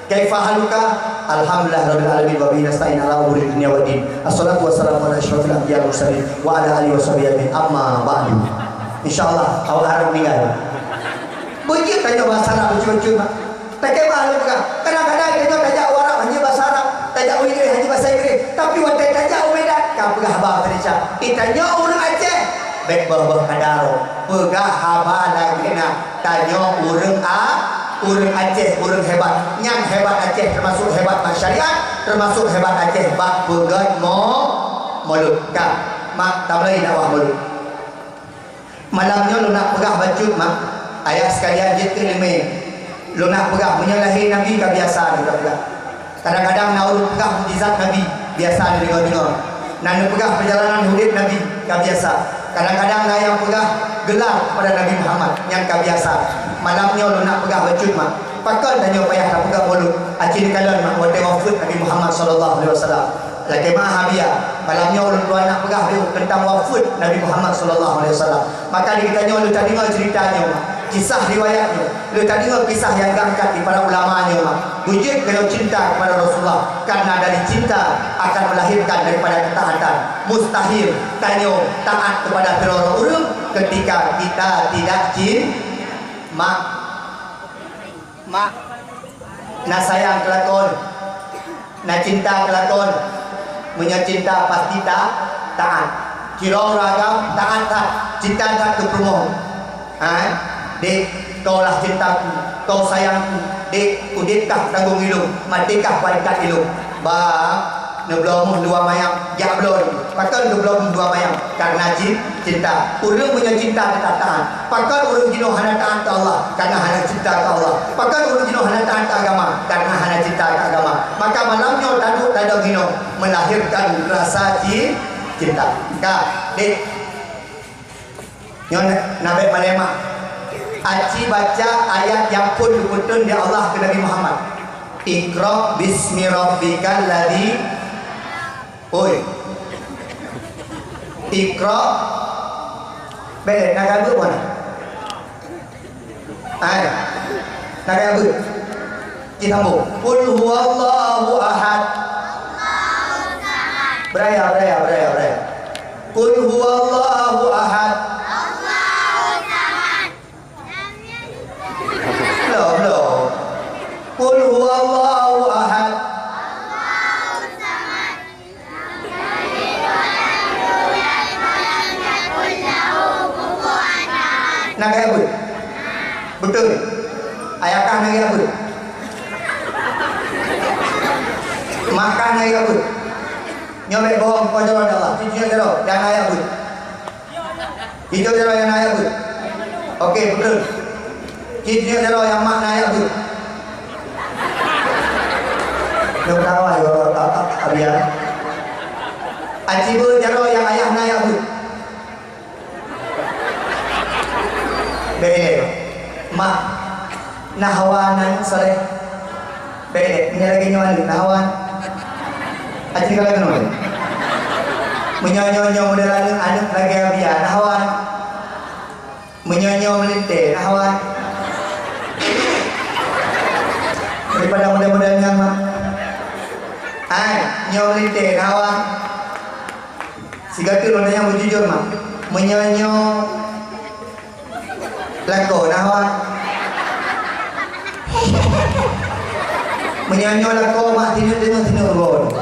Kaifa haluka? Alhamdulillah rabbil alamin wa bihi nasta'in ala umuri dunya waddin. Assalatu wassalamu ala asyrafil anbiya'i wal mursalin wa ala alihi washabihi amma ba'du. Insyaallah awak harap meninggal. Begitu tanya bahasa Arab lucu-lucu mak. Tak kira malu juga. Kadang-kadang kita tajak Arab hanya bahasa Arab, tajak Inggris hanya bahasa Inggris. Tapi waktu tajak Medan kau pegah haba Malaysia. Tanya orang Aceh, baik bah kadaro. Pegah haba lagi nak tanya orang Aceh, orang hebat. Yang hebat Aceh termasuk hebat masyarakat, termasuk hebat Aceh bak pegat mulut. Kak, mak tak boleh nak wah mulut. Malamnya lu nak pegah baju mak. Ayah sekalian jitu lima. Lu nak pegah menyalahi Nabi ke biasa juga pegah. Kadang-kadang nak pegah mukjizat Nabi biasa dengar-dengar. Nak pegah perjalanan hidup Nabi ke biasa. Kadang-kadang nak yang pegah gelar pada Nabi Muhammad yang ke biasa. Malamnya lu nak pegah baju mak. Pakal tanya payah nak pegah mulut. Acin kalian mak wate wafat Nabi Muhammad sallallahu alaihi wasallam. Lagi mahabia malamnya ulun tuan nak pegah tentang wafat Nabi Muhammad sallallahu alaihi wasallam. Maka ditanya lu tadi dengar ceritanya mak. Kisah riwayatnya, lu tadi dengar kisah yang diangkat di para ulamanya mak. Wujud kalau cinta kepada Rasulullah, karena dari cinta akan melahirkan daripada ketaatan. Mustahil tanya taat kepada firman orang ketika kita tidak cinta. Mak nak sayang kelakon, nak cinta kelakon, punya cinta pasti taat. Kira ragam taat cinta tak keperumoh. Di kaulah cintaku, kau sayangku. Dek, uditkah tanggung hidup, matikah waikat hidup. Bang, nebelum dua mayang, jak belum. Pakal nebelum dua mayang karena cinta. Urang punya cinta tak tahan. Pakal urang jino hana tahan ke Allah karena hana cinta ke Allah. Pakal urang jino hana tahan ke agama karena hana cinta ke agama. Maka malamnya tanda gino melahirkan rasa cinta. Kak, dek, nyon nabe malema. Aci baca ayat yang pun dikutun di Allah ke Nabi Muhammad. Iqra bismi rabbikal ladzi. Oi. Iqra. Bele nak apa mana? Ai. Nak apa? Kita mau. Qul huwallahu ahad. Beraya. Qul huwallahu ahad. Belum. Qul huwallahu ahad. Nak apa? Betul. Ayakah nak apa? Makan nak apa? Nyobek bohong kepada Allah. Hijau jero yang ayat apa? Hijau jero yang ayat apa? Okey, betul. Hijau jero yang makna ayat apa? Yang tahu ayo Abia. Acibu jero yang ayah ayat apa? Bede, mak nahawanan sore. Bede, ini lagi nyuan nahawan. Aci kalau kenal, menyonyo modelan anak lagi Abia nahawan, menyonyo melinte nahawan. Daripada model-model yang mak, nyo melinte nahawan. Siga tu yang berjujur mak, menyonyo lako nahawan. Menyonyo lako mak tinu road.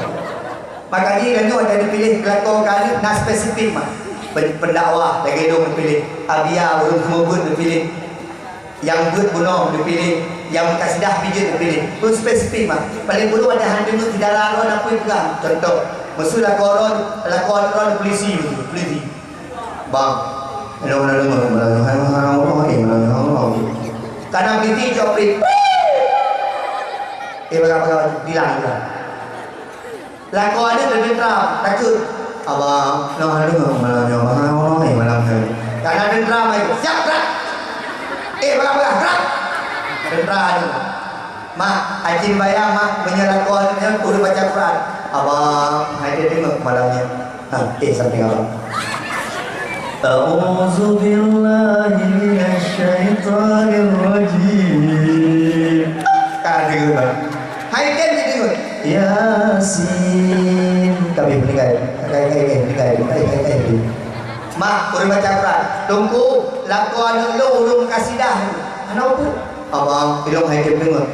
Maka ni dan ada dipilih lako kali nak spesifik mak. Pendakwah lagi dong dipilih. Abia urung semua dipilih. Yang buat bunuh dipilih. Yang kasidah pijit dipilih. Itu spesifik mak. Paling dulu ada hantu tu tidak lalu nak pun juga. Contoh, musuh lako polisi. Bang. Karena binti jopri. Bagaimana bilang. Lako ada dendam, takut. Abang, malam. Karena dendam itu siap gerak. Bagaimana gerak? Dendam. Mak, ajin bayar mak menyalahkan kudu baca Quran. Abang, ada tengok malamnya. Sampai abang. A'udzu billahi minasyaitonir rajim. Kadu bang. Hai kan ditengok. Yasin. Kami berikan. Kayak. Mak, boleh baca Quran. Tunggu lakuan lu ulung kasidah. Kenapa? Abang, ilmu hai kan tengok.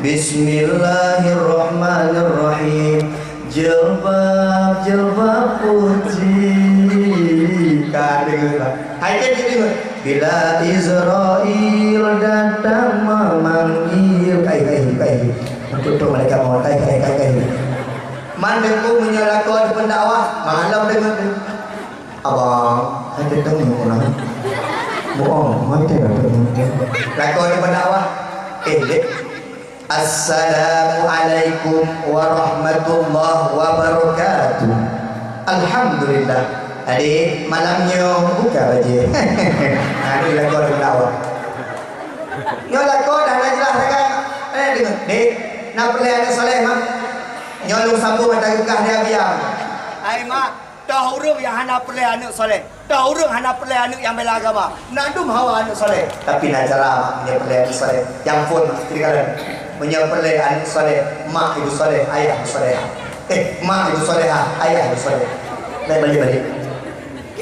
Bismillahirrahmanirrahim. Jilbab putih. Hai kan jadi bila Israel datang memanggil kai. Untuk mereka mau kai. Mandengku menyalahkan pendakwah malam dengan abang. Ada temu orang. Bohong, mati dah temu. Lakon pendakwah. Assalamualaikum warahmatullahi wabarakatuh. Alhamdulillah. Adik, malamnya buka baju. Ini lakon pendakwah. Nyo lakon dah jelas kan? Dengar. Dek, nak perlihat soleh mak. Nyo lu sambung mata gugah dia biar. Ai mak, dah urang yang hana perlihat anak soleh. Dah urang hana perlihat anak yang bela agama. Nandum hawa anak soleh. Tapi nak cara mak punya perlihat anak soleh. Yang pun kira-kira punya perlihat anak soleh. Mak itu soleh, ayah itu soleh. Mak itu soleh, ayah itu soleh. Balik.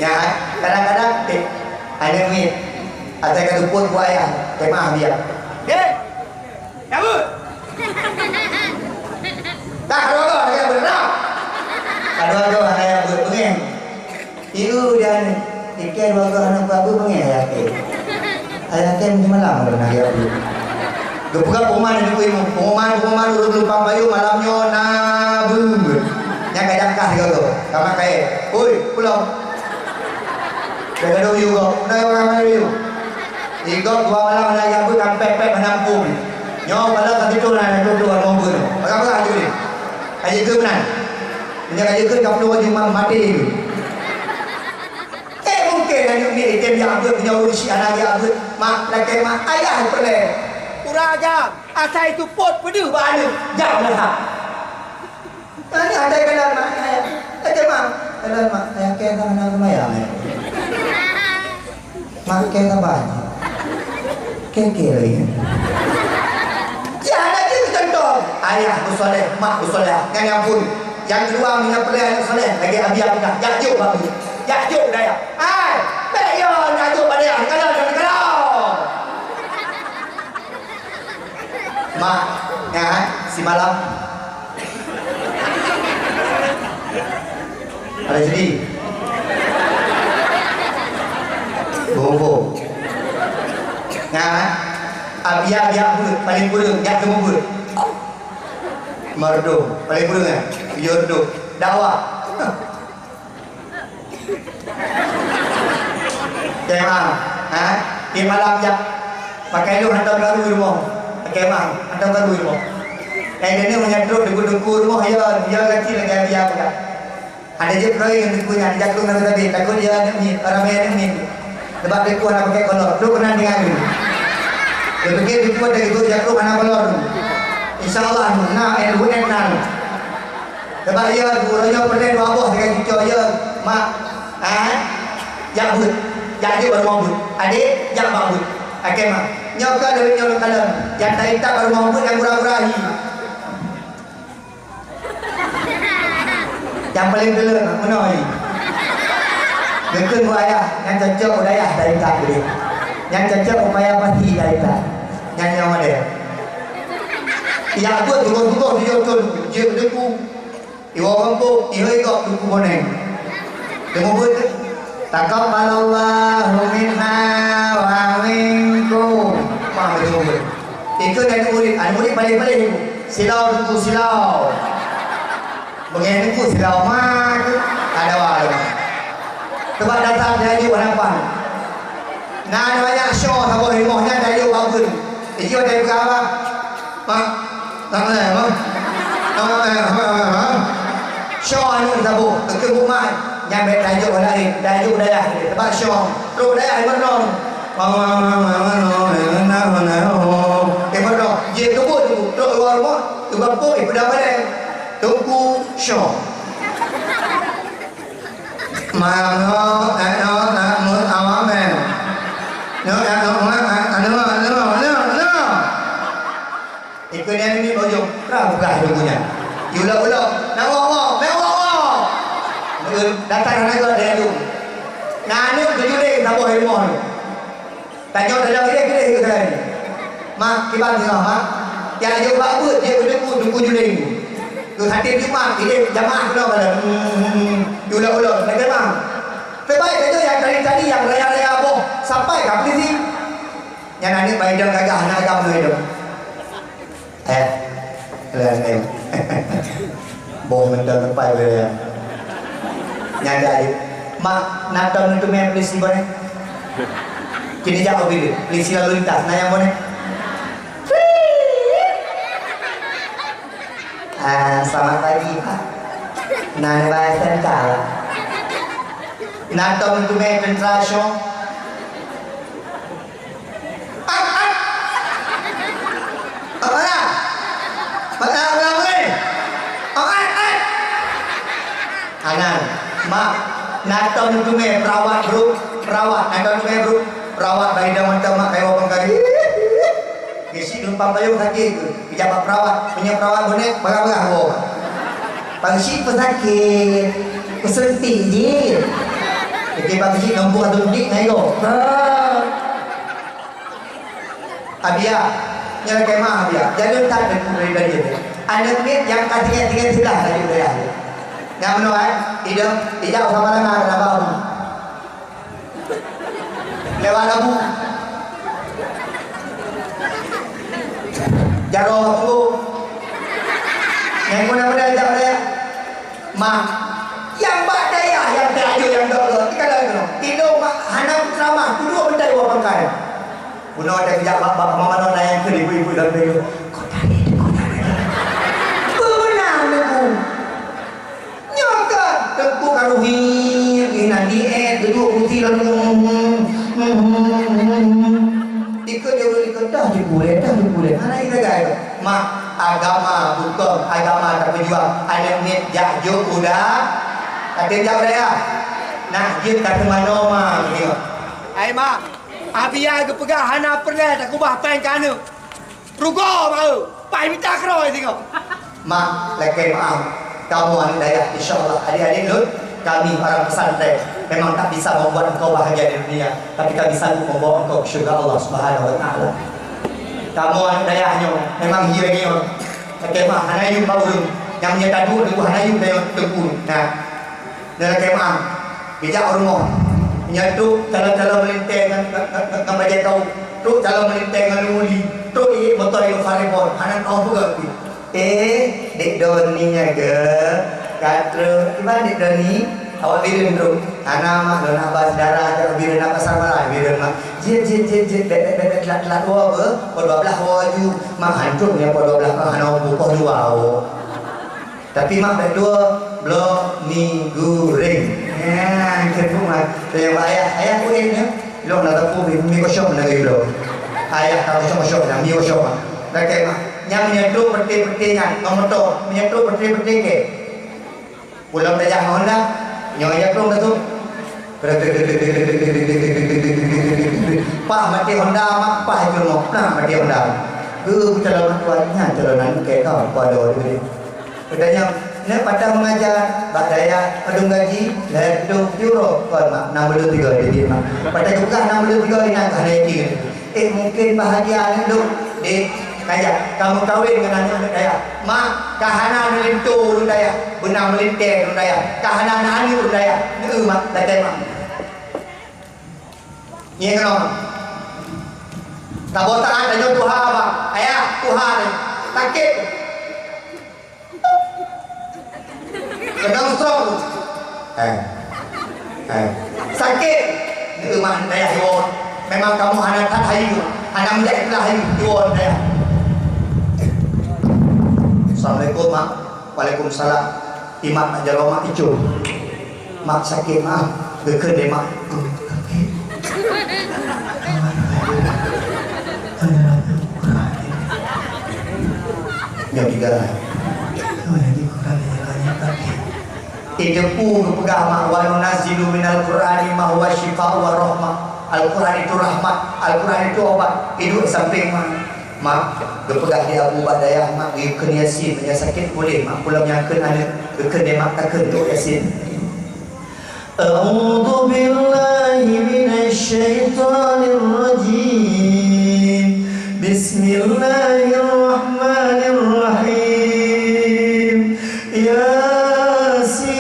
Ya, kadang-kadang ada ni ada kata pun buaya kemah dia. Ya bu. Tak rogo dia berenang. Kalau ada pengeng. Iu dan ikan rogo anak babu pengeng ya. Ayah kan malam ada nak dia. Gepukan pengumuman di kuimu, pengumuman belum pampayu malamnya nabung. Yang kayak dakah gitu, kamar kayak, oi pulau. Jaga dulu juga, udah orang mana dulu. Tiga dua malam lagi aku kan pepek menampung. Nyo pada kali tu nak duduk dua mobil. Apa aja ni? Aja ke mana? Jangan aja ke kau keluar cuma mati. Mungkin yang ni item yang aku punya urusi anak yang aku mak laki mak ayah perle. Kurang aja. Asal itu pot pedu balu. Jangan lah. Ini ada kenal mak ayah. Ada mak. Kenal mak ayah kena kenal mayang. Mak kena banyak. Kekeh lagi. Jangan lagi contoh. Ayah bersoleh, mak bersoleh. Yang pun. Yang kedua minyak pelai anak soleh. Lagi abiah minyak. Yakjuk babi. Yakjuk daya. Hai. Tak ya. Yakjuk pada yang. Kalau. Mak. Ya. Si malam. Ada sedih. Bobo. Nah, abiah paling burung, yak gemubur. Merdu, paling burung kan? Yordu, dakwah. Kemah, di malam jak pakai lu hantar baru rumah. Kemah, hantar baru rumah. Ini menyedot deku rumah ya kecil lagi abiah bukan. Ada je proyek yang punya, ada jatuh nak tadi, takut dia ni ramai ni. Sebab deku nak pakai kolor, lu kena dengar ni. Dia pergi dibuat dari itu jatuh mana kolor. InsyaAllah nak ilmu enak. Sebab ia gurunya pernah dua buah dengan cucu ia mak jak but, jak dia baru mau but. Adik jak mak but. Okey mak. Nyok dari nyok kalam. Yang tak tak baru mau but yang murah-murahi. Yang paling dulu mana ni? Mungkin bu ayah yang cocok budaya dari tak dia. Yang cocok upaya pasti dari tak. Yang mana dia? Ya buat tunggu dia deku. Iwa mampu, iwa ikut deku boneng. Tengok buat. Taqabbalallahu minna wa minkum. Faham tengok buat. Ikut dari murid, murid balik-balik deku. Silau deku silau. Mengenai deku silau mak. Ada wala. Sebab datang dari Wanapan. Nah ada banyak show sama rimahnya dari Wabun. Ini ada berapa? Mak, tak ada mak. Show anu tabu, ketemu mak. Nyampe tajuk lain, tajuk daya. Sebab show, terus daya bernon. Bernon. Dia tunggu, terus luar rumah. Tu bapa ibu dah balik. Tunggu show. Mau nak awamen. Ikut yang ini bojong, berapa bukunya? Ulang-ulang, nak wow, mewah. Datang anak gua dari itu. Nah ini tujuh deh, tak boleh mau. Tanya dalam dia ikut saya. Mak, kibar ni mak. Yang dia bagus, dia duku juling. Tu hati cuma, dia jamaah kena pada. Ulang-ulang, nak bang. Terbaik itu yang tadi yang raya-raya boh sampai ke polisi. Yang nanti baidang gagah nak agam tu itu. Kalian boh mendak sampai dia. Yang jadi mak nonton itu main polisi boleh. Kini jauh bila polisi lalu lintas nak yang boleh. Selamat pagi Pak. Nama saya Kala. Nonton itu main pentrasyon. Apa lah? Apa ni? Anak, mak, nonton itu main perawat bro, nonton itu main bro, perawat bayi dah mantap mak kayak orang kaya. Kisi lupa payung sakit tu, pejabat perawat, punya perawat bonek, barang-barang boh. Pangsi pesakit, kesentik je. Jadi pangsi nombor atau dik nayo. Abia, nyala kemah abia. Jangan tak dari dia. Anak ni yang katikan silah lagi dia. Yang menolak, tidak sama dengan abang. Lewat abu. Jaro aku. Yang mana pada ajak saya. Mak, yang bak daya, yang daya, yang daya. Kalau itu, itu mak hanam ceramah, duduk benda ibu pangkai. Bunuh ada kejap bapak mama nona yang ke ibu-ibu dan beliau. Kau tadi. Benar ibu. Nyokat, tengku karuhi, nanti duduk putih lalu. Ikut dia boleh ikut dah boleh. Mana ini guys? Mak agama bukan agama tak berjuang. Ada net jajuk udah. Kata jauh dah ya. Nak dia tak mana mak ni. Ai mak, abia ke pegang hana pernah tak kubah pen kana. Rugo mau. Pai minta keroi tengok. Mak, lagi maaf. Kamu anak daya insya-Allah adik-adik lut kami para pesantren memang tak bisa membuat engkau bahagia di dunia, tapi kami sanggup membawa engkau ke syurga Allah Subhanahu wa taala. Kamu anak dayahnya memang hiranya. Kemah hanayu baurun yang menyetadu dengan hanayu dalam tengku. Nah, dalam kemah bijak rumah menyatu calon-calon melintang dengan baca tahu. Tu calon melintang dengan luli. Tu motor yang faribon hanan oh juga. Dek Doninya ke kata gimana Dek Doni awak birin bro anak mak don abah saudara ada birin apa sama birin mak jet bet telat wa apa pada belah waju mak hancur ya pada belah anak buka dua tapi mak berdua belum minggu ring ya ketemu mak yang ayah kuenya lo nak tahu mi kosong lagi bro ayah kalau kosong nak mi kosong dah kayak mak yang menyentuh peti-petinya ngomoto menyentuh peti-peti ke pulang dah Honda nyonya tu tu pak mati Honda mak pak itu mau nah mati Honda calon tuannya calonan kayak kau pada dia katanya ni pada mengajar bak daya padung gaji dah 2 euro kon mak 63 dia mak pada juga 63 ini kan ini mungkin bahagia ni duk di kayak kamu kahwin dengan anak daya mak kahana melintu daya benang melintang daya kahana nani daya ni mak daya mak ni kan tak botaan dah Tuhan apa ayah Tuhan sakit kedang strong sakit ni mak daya hiwon memang kamu hana tak hayu hana menjadi telah hayu hiwon daya. Assalamualaikum mak. Waalaikumsalam. Imak nak jaro mak icu. Mak sakit mak. Geken deh mak. Ya tiga. Idepu kepegang mak wa nunazzilu minal qur'ani ma huwa shifaa'u wa rahmah. Al-Quran itu rahmat, Al-Quran itu obat. Hidup samping mak berpegang di Abu Badayah mak ke Yasin yang sakit boleh mak pulang yang kena ada ke mak tak untuk Yasin. A'udzu billahi minasy syaithanir rajim. Bismillahirrahmanirrahim. Yasin.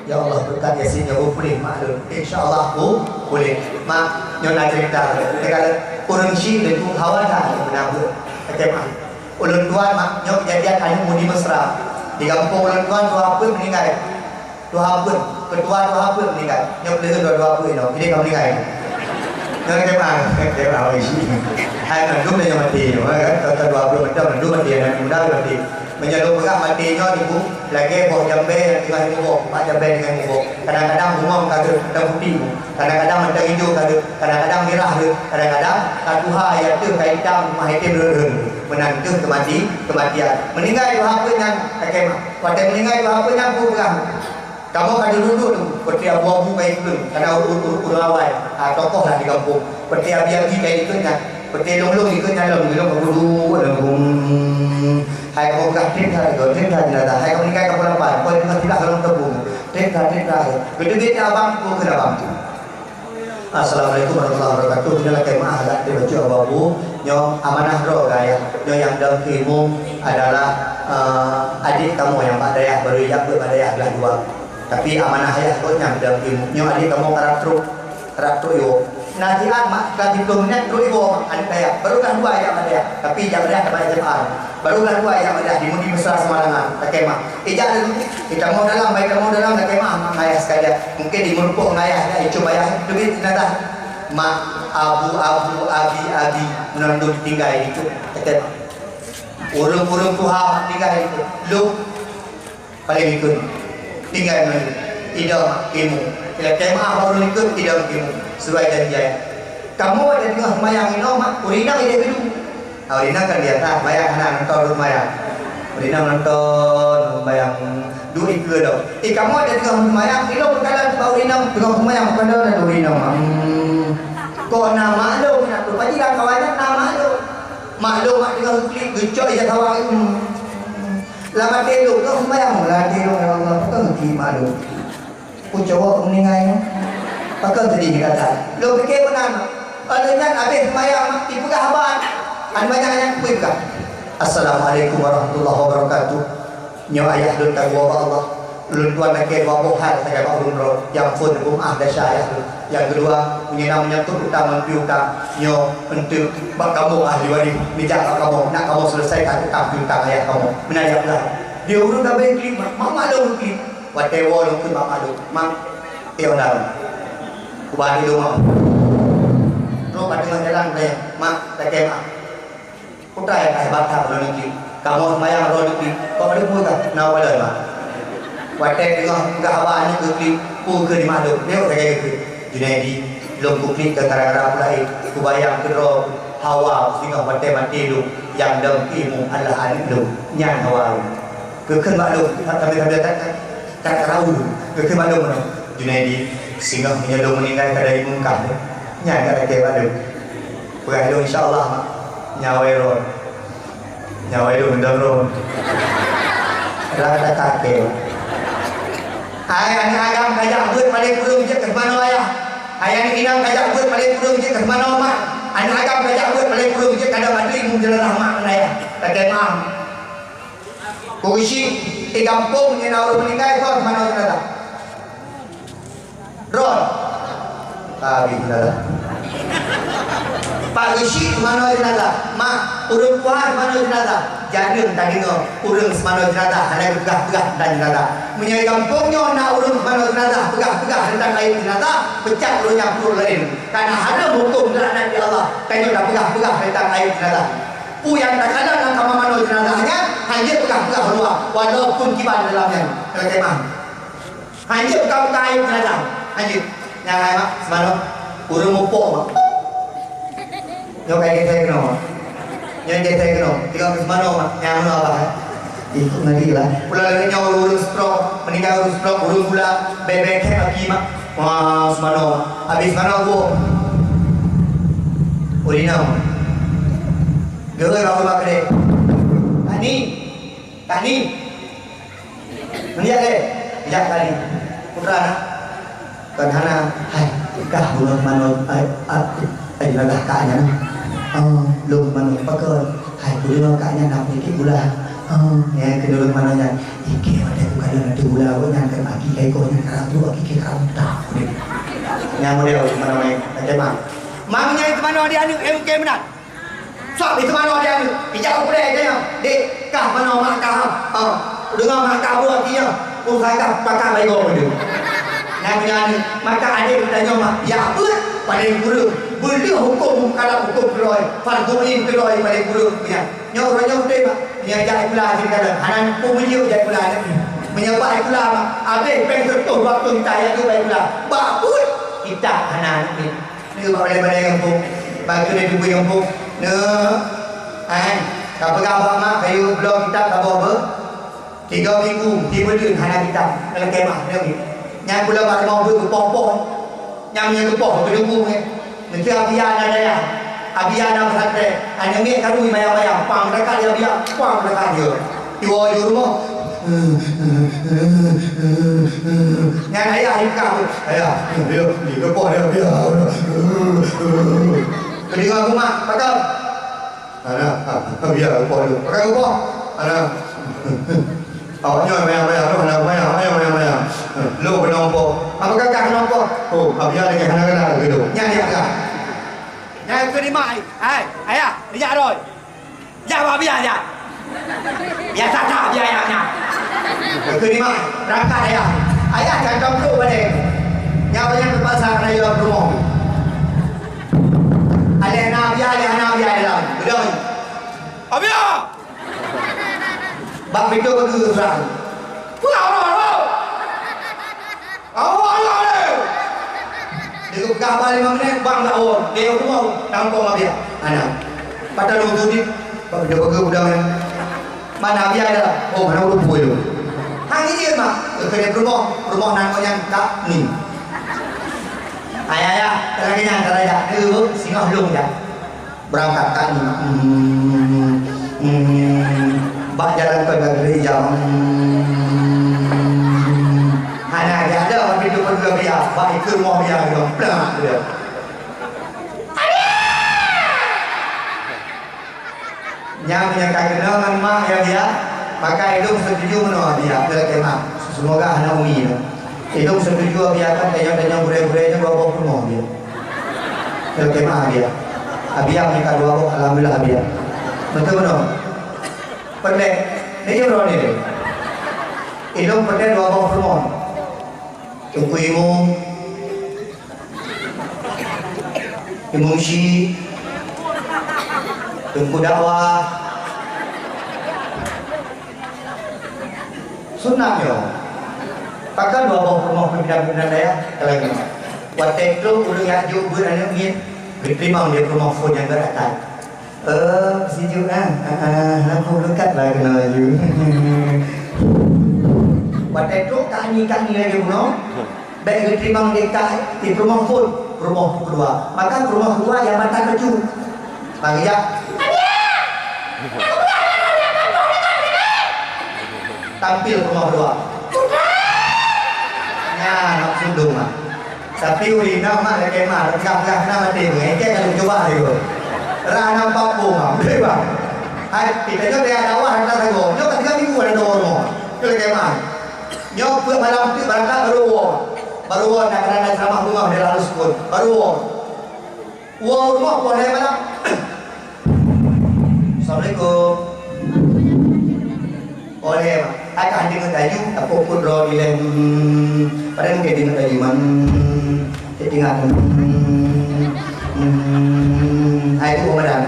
Ya Allah berkat Yasin yang boleh mak insyaallah aku boleh mak nyona cerita kalau urang si dan tu hawa dah benar macam mak ulun tuan mak nyok kejadian anu mudi mesra di kampung ulun tuan tu apa meninggal tu apa ketua tu apa meninggal nyok dia dua apa ini ini kamu meninggal nyok macam mak dia awak isi hai nak dulu dia mati kan dua apa macam dulu mati dan muda mati menjalur berat matinya ibu lagi bawa jambe dengan ibu pak jambe dengan ibu kadang-kadang bungong kata hitam putih kadang-kadang macam hijau kata kadang-kadang merah ke kadang-kadang katuha yang tu kain hitam mah hitam menantu kematian meninggal dua apa yang kakek pada meninggal dua apa yang aku perang kamu kada duduk tu seperti abu-abu kayak itu karena urang awal tokoh lah di kampung seperti abi-abi kayak itu kan seperti long-long ikut dalam dulu dalam hai kamu kakek dah jenazah hai kamu nikah kamu lapan kau dengan tidak kalau tebung teka gede-gede abang ku ke abang. Assalamualaikum warahmatullahi wabarakatuh. Bila kemah agak dibaca ababu nyo amanah ro gaya nyo yang dalam ilmu adalah adik kamu yang Pak Dayah baru yang Pak Dayah belah 2 tapi amanah ayah kau yang dalam ilmu nyo adik kamu karakter yo nasihat mak kalau ditumnya terus ibu anak saya barulah dua ayat ada tapi jangan ada pada jemaah barulah dua ayat ada di mudi mesra semarangan tak kemah ijak dulu kita mau dalam baik kamu dalam tak kemah mak ayah sekalian mungkin di merupuk ayah ya coba ya duit nada mak abu abi menandu tinggal itu tak kemah urung tuha tinggal itu lu paling ikut tinggal mana tidak ilmu bila kemah baru ikut tidak ilmu sesuai janji kamu ada di tengah mayang ini mak urina ide dulu urina kan di atas mayang anak nonton mayang urina nonton mayang duit ke dong kamu ada di tengah mayang ini berkala urina tengah mayang bukan ada urina kok nama lo nak tu pagi dah kawannya nama lo mak lo mak tengah klik gecok je kawan lama telu kau mayang lah telu ya Allah kau gimana lo ku coba meninggalnya pakai tadi dikata lo fikir benar adanya habis mayang tipu kahaban an banyak kuikan assalamualaikum warahmatullahi wabarakatuh nyo ayah dun tagwa Allah lun tuan nak ke bawa hal saya bawa lun yang pun rumah dah syayah yang kedua menyenang menyentuh utang piutang nyo untuk bak kamu ahli waris bijak kamu nak kamu selesaikan utang piutang ayah kamu menayaklah dia urut dah baik klik mak malu klik whatever lu mak malu mak ional kubah di rumah roh pada jalan saya mak tak kemah putra yang kaya batak lo nanti kamu semayang roh nanti kau ada muka nak pada mak watek dengan kehabaannya ke ku ke di malu dia tak kaya ke Junaidi belum ku klik ke gara-gara pula ku bayang ke roh hawa sehingga watek mati lu yang dalam ilmu adalah adik lu nyan hawa ke malu tapi tak tahu ke malu mana Junaidi sehingga menyelung meninggal pada ibu kami nyaga lagi baru beradu insyaAllah nyawai benda ron rada kakek ayah ni agam kajak buat paling kurung je ke mana ayah ayah ni inang kajak buat paling kurung je ke mana mak anak agam kajak buat paling kurung je kadang mati menjelah rahmat ayah tak kemam kuisi di kampung ni nak orang meninggal kau mana ternyata Ron Abi nada Pak Isi mana jenazah mak urung puan mana jenazah jadun tadi no urung mana jenazah hanya pegah dan jenazah menyai kampungnya nak urung mana jenazah pegah tentang air jenazah pecah urungnya pur lain karena ada hukum dalam di Allah tanya dah pegah tentang air jenazah yang tak kadang nak kamu mana jenazahnya hanya pegah luar walaupun kibar dalamnya kalau kemah hanya pegah air jenazah hanya yang lain mak semana urung mupuk mak yang kayak kita kena yang kita kena tiga semana mak yang mana apa itu nanti lah pula lagi nyawa urung stroke meninggal urung stroke urung pula bebek lagi mak wah semana habis mana aku urina gerai baru mak kene tani melihat deh bijak tadi putra nak kan hana hai kah bulan manot ai lalah kaknya lung manot pakai hai bulan kaknya nak iki bulan ya kedua mananya iki ada bukan ada bulan aku nyangka pagi kayak kau nyangka tu iki kamu tahu deh yang model mana main macam mamanya itu mana dia anu MK benar sok itu mana dia anu bijak aku deh dia dek kah mana mak kah dengan mak kah buat dia usai kah pakai bayi kau dia namanya maka ada bertanya mak ya apa paling guru beli hukum kalau hukum peroi farduin peroi paling guru punya nyorong teh mak nyajak pula kadang hanan pumiu jai pula menyebai pula mak abe peng tertuh waktu kita ya tu baik pula bagus kita hanan ni boleh kampung bagi dia di kampung kapal mak kayu blok kita kabar 3 minggu 3 bulan hanan kita dalam kemah ni yang pula mak mau berpompong yang berpompong berdua ni nanti abiana ada ya abiana berhati hanya ni karu bayang pang mereka dia biar pang mereka dia di rumah yang ayah kau ayah dia di kepala dia biar kedengar rumah pakai ada biar kepala pakai apa ada awaknya bayang lu kenapa apa kakak kenapa oh abia lagi kadang-kadang gitu nyanyi agak Nhà cứ đi mãi. Ai à, đi nhà rồi. Nhà vào bây giờ nhà. Nhà ta bây giờ nhà. Cứ đi mãi, berangkat ya. Ayah jangan dulu balik. Nyawa yang terpaksa kena jual rumah. Ada anak biaya dalam. Betul. Abia. Bang itu ke serang. Pulau. Awal. Dia kapal 5 minit bang tak on. Dia rumah tampung abia. Anak. Pada lu tu di. Bang dia pergi udah mana abia dah. Oh mana udah puai lu. Hang ini mah ke rumah nan kau yang tak ni. Ayah, terlagi dulu singa belum ya. Berangkat kan bak jalan ke gereja. Anak ada waktu itu pergi biar, bak itu rumah biar dong. Pelan dia. Yang menyangka kenal mak ya dia. Maka hidung setuju menolak dia ke kemah. Semoga anak umi ya. Hidung setuju biarkan tanya bure-burenya bawa ke rumah dia. Ke kemah dia. Abia nikah dua kok alhamdulillah abia. Betul betul. Pendek. Ini bro ni. Hidung pendek dua kok ke rumah. Tunggu imu si. Tunggu dakwah. Sunnah yo. Pakai dua bawah rumah pindah-pindah daya lagi. Waktu itu udah ya jubur anak ingin diterima dia rumah phone yang beratai. Sejuk aku dekat lah kena you. Waktu itu kani lagi puno. Baik diterima dekat di rumah phone rumah kedua. Maka rumah kedua yang mata keju. Bagi ya. Tampil rumah dua. Ya, nak sundung mah. Tapi urina mah ada kemah, rekam nama tim, ngeke kalau coba dulu. Rana Papua mah, betul bang. Hai, kita juga dia ada wah kita tahu. Nyok ketika minggu ada dua itu kemah. Nyok malam itu berangkat baru nak kerana ceramah rumah dari lalu sekolah, baru rumah boleh mana? Assalamualaikum. Oleh akan dengan kayu apa pun roh dilem pada mungkin dengan kayu tinggal itu kemudian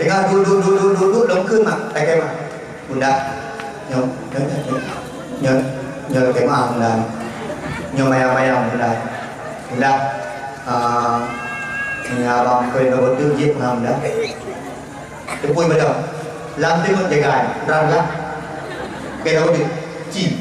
tinggal duduk lengkung mak tak kemak bunda nyok kemak bunda nyok mayang bunda abang kau nak betul je bunda tepui betul lantai menjaga rangka kena udah cip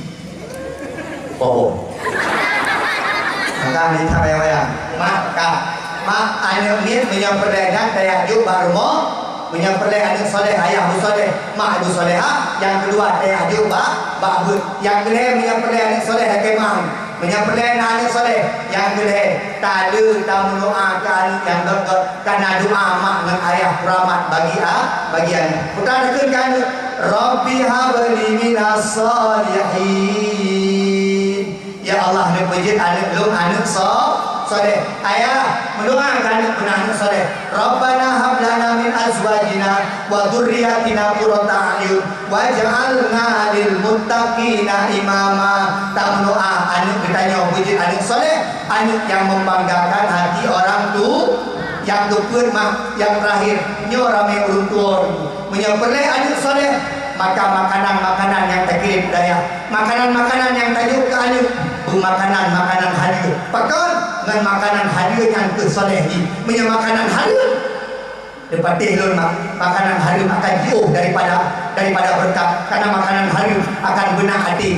maka ini sampai yang maka anak ini menyampaikan daya hidup baru mau menyampaikan anak soleh ayah bu soleh mak ibu soleha yang kedua daya hidup bak yang kedua menyampaikan anak soleh kemah menyampaikan anak soleh yang kedua tadu tamu doakan yang dekat karena doa mak dengan ayah rahmat bagi anak putar kan Rabbi habli minas salihin. Ya Allah ni puji anak lu anak soleh. Ayah mendoakan anak soleh. Rabbana hab lana min azwajina wa dzurriyyatina qurrata a'yun waj'alna lil muttaqina imama. Doa anak ditanya puji anak soleh, anak yang membanggakan hati orang tu. Yang keempat mak, yang terakhir nyorame urung tua menyembelih anak soleh maka makanan yang terkirim daya makanan yang tajuk ke anak makanan hadir pakar dengan makanan hadir yang ke soleh ni punya makanan hadir dapat tihlun makanan hadir akan jauh daripada berkat karena makanan hadir akan benak hati